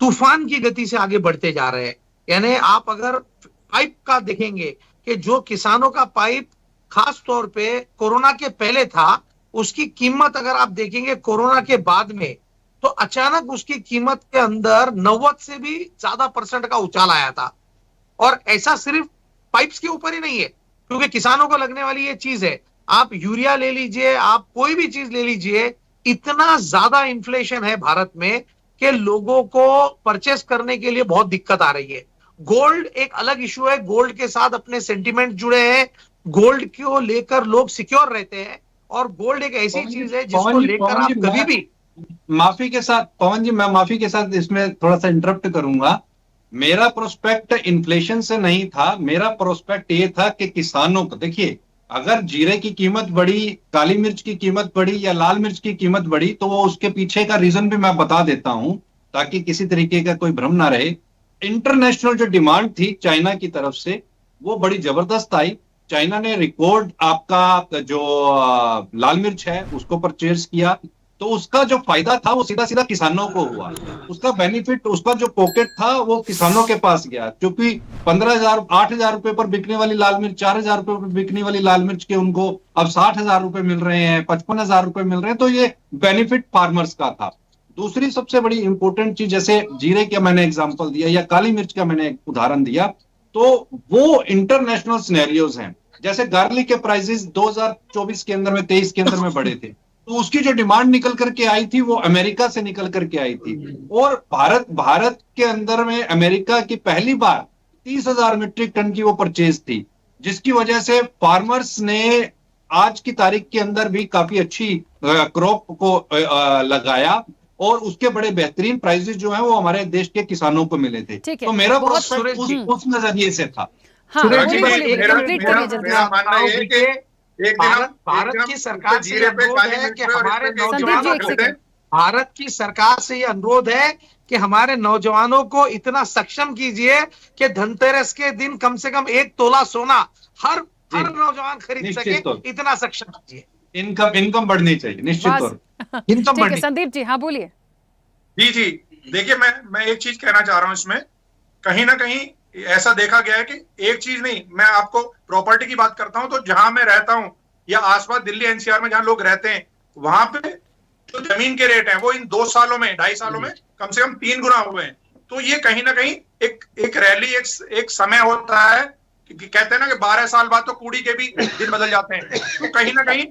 Speaker 12: तूफान की गति से आगे बढ़ते जा रहे हैं। यानी आप अगर पाइप का देखेंगे कि जो किसानों का पाइप खास तौर पे कोरोना के पहले था, उसकी कीमत अगर आप देखेंगे कोरोना के बाद में, तो अचानक उसकी कीमत के अंदर 90 से भी ज्यादा % का उछाल आया था। और ऐसा सिर्फ पाइप्स के ऊपर ही नहीं है, क्योंकि किसानों को लगने वाली ये चीज है, आप यूरिया ले लीजिए, आप कोई भी चीज ले लीजिए, इतना ज्यादा इन्फ्लेशन है भारत में कि लोगों को परचेस करने के लिए बहुत दिक्कत आ रही है। गोल्ड एक अलग इशू है, गोल्ड के साथ अपने सेंटिमेंट जुड़े हैं, गोल्ड को लेकर लोग सिक्योर रहते हैं, और गोल्ड एक ऐसी चीज है जिसको लेकर आप कभी भी
Speaker 9: माफी के साथ, पवन जी मैं माफी के साथ इसमें थोड़ा सा इंटरप्ट करूंगा। मेरा प्रोस्पेक्ट इन्फ्लेशन से नहीं था, मेरा प्रोस्पेक्ट ये था कि किसानों को, देखिए अगर जीरे की कीमत बढ़ी, काली मिर्च की कीमत बढ़ी या लाल मिर्च की कीमत बढ़ी, तो वो उसके पीछे का रीजन भी मैं बता देता हूं ताकि किसी तरीके का कोई भ्रम ना रहे। इंटरनेशनल जो डिमांड थी चाइना की तरफ से वो बड़ी जबरदस्त आई। चाइना ने रिकॉर्ड आपका जो लाल मिर्च है उसको परचेज किया, तो उसका जो फायदा था वो सीधा सीधा किसानों को हुआ। उसका बेनिफिट, उसका जो पॉकेट था वो किसानों के पास गया, क्योंकि 15,000 8,000 रुपए पर बिकने वाली लाल मिर्च, 4,000 रुपए पर बिकने वाली लाल मिर्च के उनको अब 60,000 रुपए मिल रहे हैं, 55,000 रुपए मिल रहे हैं। तो ये बेनिफिट फार्मर्स का था। दूसरी सबसे बड़ी इंपॉर्टेंट चीज, जैसे जीरे का मैंने एग्जांपल दिया या काली मिर्च का मैंने उदाहरण दिया, तो वो इंटरनेशनल सिनेरियोज हैं। जैसे गार्लिक के प्राइसेस 2024 के अंदर में, 23 के अंदर में बढ़े थे, तो उसकी जो डिमांड निकल करके आई थी वो अमेरिका से निकल करके आई थी। और भारत के अंदर में अमेरिका की पहली बार 30,000 मीट्रिक टन की वो परचेज थी, जिसकी वजह से फार्मर्स ने आज की तारीख के अंदर भी काफी अच्छी क्रॉप को लगाया और उसके बड़े बेहतरीन प्राइसेस जो हैं वो हमारे देश के किसानों को मिले थे। तो मेरा प्रोस्पेक्ट उस नजरिए से था।
Speaker 11: मेरा मानना ये है कि
Speaker 12: भारत की सरकार से ये अनुरोध है कि हमारे नौजवानों को, भारत की सरकार से ये अनुरोध है कि हमारे नौजवानों को इतना सक्षम कीजिए कि धनतेरस के दिन कम से कम 1 तोला सोना हर नौजवान खरीद सके, इतना सक्षम कीजिए।
Speaker 9: इनकम बढ़नी चाहिए, निश्चित तौर पर
Speaker 12: इनकम बढ़नी।
Speaker 1: संदीप जी, हाँ बोलिए।
Speaker 11: जी देखिए, मैं एक चीज कहना चाह रहा हूं इसमें, कहीं ना कहीं ऐसा देखा गया है कि एक चीज नहीं, मैं आपको प्रॉपर्टी की बात करता हूं, तो जहां मैं रहता हूं या आसपास दिल्ली एनसीआर में जहां लोग रहते हैं, वहां पे जो जमीन के रेट हैं वो इन 2 सालों में, 2.5 सालों में कम से कम 3 गुना हुए हैं। तो ये कहीं ना कहीं एक रैली, एक समय होता है कि कहते हैं ना कि 12 साल बाद तो कूड़ी के भी दिन बदल जाते हैं। तो कहीं ना कहीं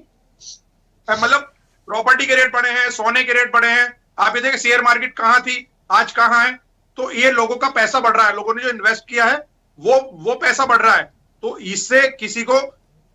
Speaker 11: मतलब प्रॉपर्टी के रेट बढ़े हैं, सोने के रेट बढ़े हैं। आप ये देखिए शेयर मार्केट कहाँ थी, आज कहाँ है। तो ये लोगों का पैसा बढ़ रहा है, लोगों ने जो इन्वेस्ट किया है वो पैसा बढ़ रहा है। तो इससे किसी को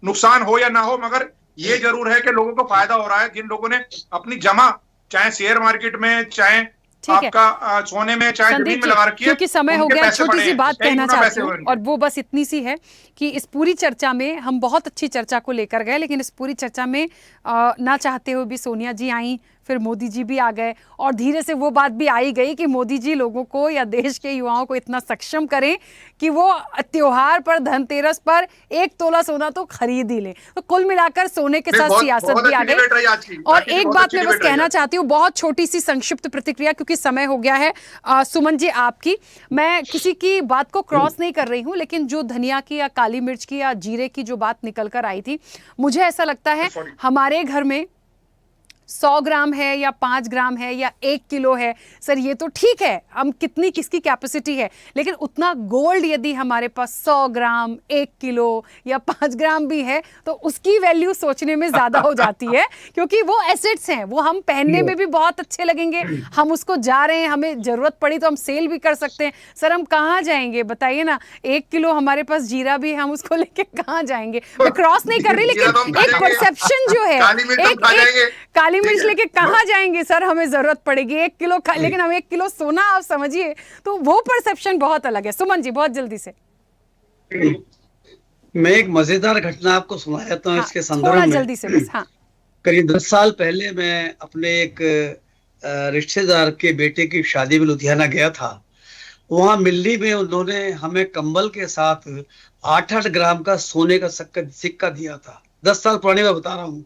Speaker 11: नुकसान हो या ना हो, मगर ये जरूर है कि लोगों को फायदा हो रहा है, जिन लोगों ने अपनी जमा चाहे शेयर मार्केट में, चाहे आपका सोने में, चाहे जमीन में लगा रखी है।
Speaker 1: क्योंकि समय हो गया, छोटी सी बात कहना चाहती हूँ और वो बस इतनी सी है कि इस पूरी चर्चा में हम बहुत अच्छी चर्चा को लेकर गए, लेकिन इस पूरी चर्चा में ना चाहते हुए भी सोनिया जी आई, फिर मोदी जी भी आ गए और धीरे से वो बात भी आई गई कि मोदी जी लोगों को या देश के युवाओं को इतना सक्षम करें कि वो त्योहार पर, धनतेरस पर 1 तोला सोना तो खरीद ही लें। तो कुल मिलाकर सोने के साथ सियासत भी आ गई। और एक बात मैं बस कहना चाहती हूँ, बहुत छोटी सी संक्षिप्त प्रतिक्रिया, क्योंकि समय हो गया है। सुमन जी आपकी, मैं किसी की बात को क्रॉस नहीं कर रही हूँ, लेकिन जो धनिया की या काली मिर्च की या जीरे की जो बात निकल कर आई थी, मुझे ऐसा लगता है हमारे घर में 100 ग्राम है या 5 ग्राम है या 1 किलो है, सर ये तो ठीक है, हम कितनी किसकी कैपेसिटी है, लेकिन उतना गोल्ड यदि हमारे पास 100 ग्राम, 1 किलो या 5 ग्राम भी है तो उसकी वैल्यू सोचने में ज़्यादा हो जाती है, क्योंकि वो एसेट्स हैं, वो हम पहनने में भी बहुत अच्छे लगेंगे, हम उसको जा रहे हैं, हमें ज़रूरत पड़ी तो हम सेल भी कर सकते हैं। सर हम कहाँ जाएंगे बताइए ना, 1 किलो हमारे पास जीरा भी, हम उसको लेके कहाँ जाएंगे? मैं क्रॉस नहीं कर रही, लेकिन एक परसेप्शन जो है, काली मिर्च लेके कहाँ जाएंगे सर, हमें जरूरत पड़ेगी 1 किलो, लेकिन हम 1 किलो सोना, आप समझिए, तो वो परसेप्शन बहुत अलग है। सुमन जी बहुत जल्दी से।
Speaker 13: मैं एक मजेदार घटना आपको सुनाता हूँ। हाँ, इसके संदर्भ में
Speaker 1: जल्दी से बस। हाँ,
Speaker 13: करीब 10 साल पहले मैं अपने एक रिश्तेदार के बेटे की शादी में लुधियाना गया था। वहां मिल्ली में उन्होंने हमें कंबल के साथ 8-8 ग्राम का सोने का सिक्का दिया था। 10 साल पुरानी मैं बता रहा हूँ।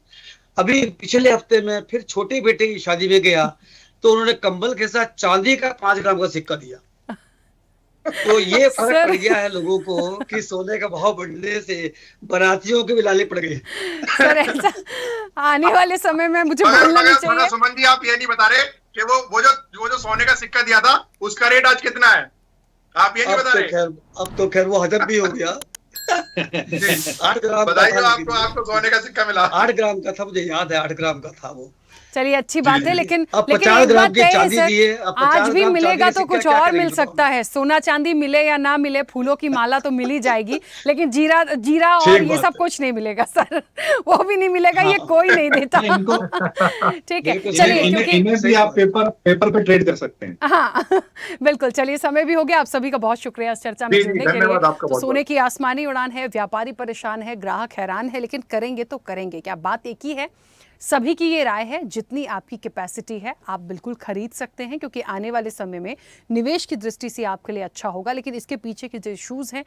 Speaker 13: अभी पिछले हफ्ते में फिर छोटे बेटे की शादी में गया तो उन्होंने कंबल के साथ चांदी का 5 ग्राम का सिक्का दिया। तो ये फर्क पड़ गया है लोगों को कि सोने का भाव बढ़ने से बारातियों के भी लाले पड़ गए।
Speaker 1: सर ऐसा आने वाले समय में मुझे बोलना नहीं चाहिए।
Speaker 11: सुमन जी आप ये नहीं बता रहे कि वो जो सोने का सिक्का दिया था उसका रेट आज कितना है, आप ये नहीं बता रहे।
Speaker 13: अब तो खैर वो हजम भी हो गया। 8 ग्राम
Speaker 11: बताइए, आपको सोने का सिक्का मिला?
Speaker 13: 8 ग्राम का था, मुझे याद है 8 ग्राम का था वो।
Speaker 1: चलिए अच्छी बात है, लेकिन
Speaker 13: अब
Speaker 1: लेकिन
Speaker 13: 50
Speaker 1: एक
Speaker 13: ग्राम
Speaker 1: बात
Speaker 13: की
Speaker 1: तय है
Speaker 13: चांदी
Speaker 1: सर,
Speaker 13: दिए, अब 50
Speaker 1: आज भी
Speaker 13: ग्राम
Speaker 1: मिलेगा
Speaker 13: चांदी
Speaker 1: तो
Speaker 13: के
Speaker 1: कुछ
Speaker 13: क्या
Speaker 1: और
Speaker 13: करेंगे
Speaker 1: मिल सकता है। सोना चांदी मिले या ना मिले, फूलों की माला तो मिल ही जाएगी, लेकिन जीरा जीरा और
Speaker 13: ठीक
Speaker 1: ये
Speaker 13: बात
Speaker 1: सब
Speaker 13: है।
Speaker 1: कुछ नहीं मिलेगा सर। वो भी नहीं मिलेगा, ये
Speaker 13: हाँ।
Speaker 1: कोई नहीं देता।
Speaker 9: इनको
Speaker 1: ठीक है,
Speaker 13: बिल्कुल
Speaker 1: चलिए,
Speaker 13: सही बात है।
Speaker 1: क्योंकि
Speaker 9: इन्हें भी आप पेपर पे ट्रेड कर सकते हैं।
Speaker 1: हाँ बिल्कुल। चलिए, समय भी हो गया। आप सभी का बहुत शुक्रिया इस चर्चा में
Speaker 11: जी,
Speaker 1: जुड़ने के लिए।
Speaker 11: धन्यवाद आपका
Speaker 1: तो
Speaker 11: बहुत
Speaker 1: सोने की आसमानी उड़ान है, व्यापारी परेशान है, ग्राहक हैरान है, लेकिन करेंगे तो करेंगे क्या? बात एक ही है, सभी की ये राय है, जितनी आपकी कैपेसिटी है आप बिल्कुल खरीद सकते हैं, क्योंकि आने वाले समय में निवेश की दृष्टि से आपके लिए अच्छा होगा। लेकिन इसके पीछे के जो इश्यूज हैं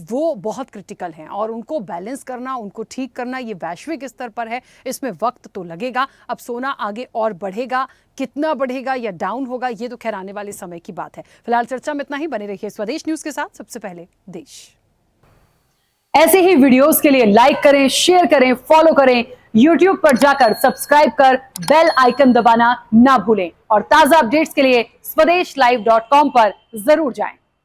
Speaker 1: वो बहुत क्रिटिकल हैं, और उनको बैलेंस करना, उनको ठीक करना, ये वैश्विक स्तर पर है, इसमें वक्त तो लगेगा। अब सोना आगे और बढ़ेगा, कितना बढ़ेगा या डाउन होगा, ये तो खैर आने वाले समय की बात है। फिलहाल चर्चा में इतना ही। बने रहिए स्वदेश न्यूज के साथ, सबसे पहले देश। ऐसे ही वीडियोस के लिए लाइक करें, शेयर करें, फॉलो करें। YouTube पर जाकर सब्सक्राइब कर बेल आइकन दबाना ना भूलें, और ताजा अपडेट्स के लिए स्वदेशलाइव.com पर जरूर जाएं।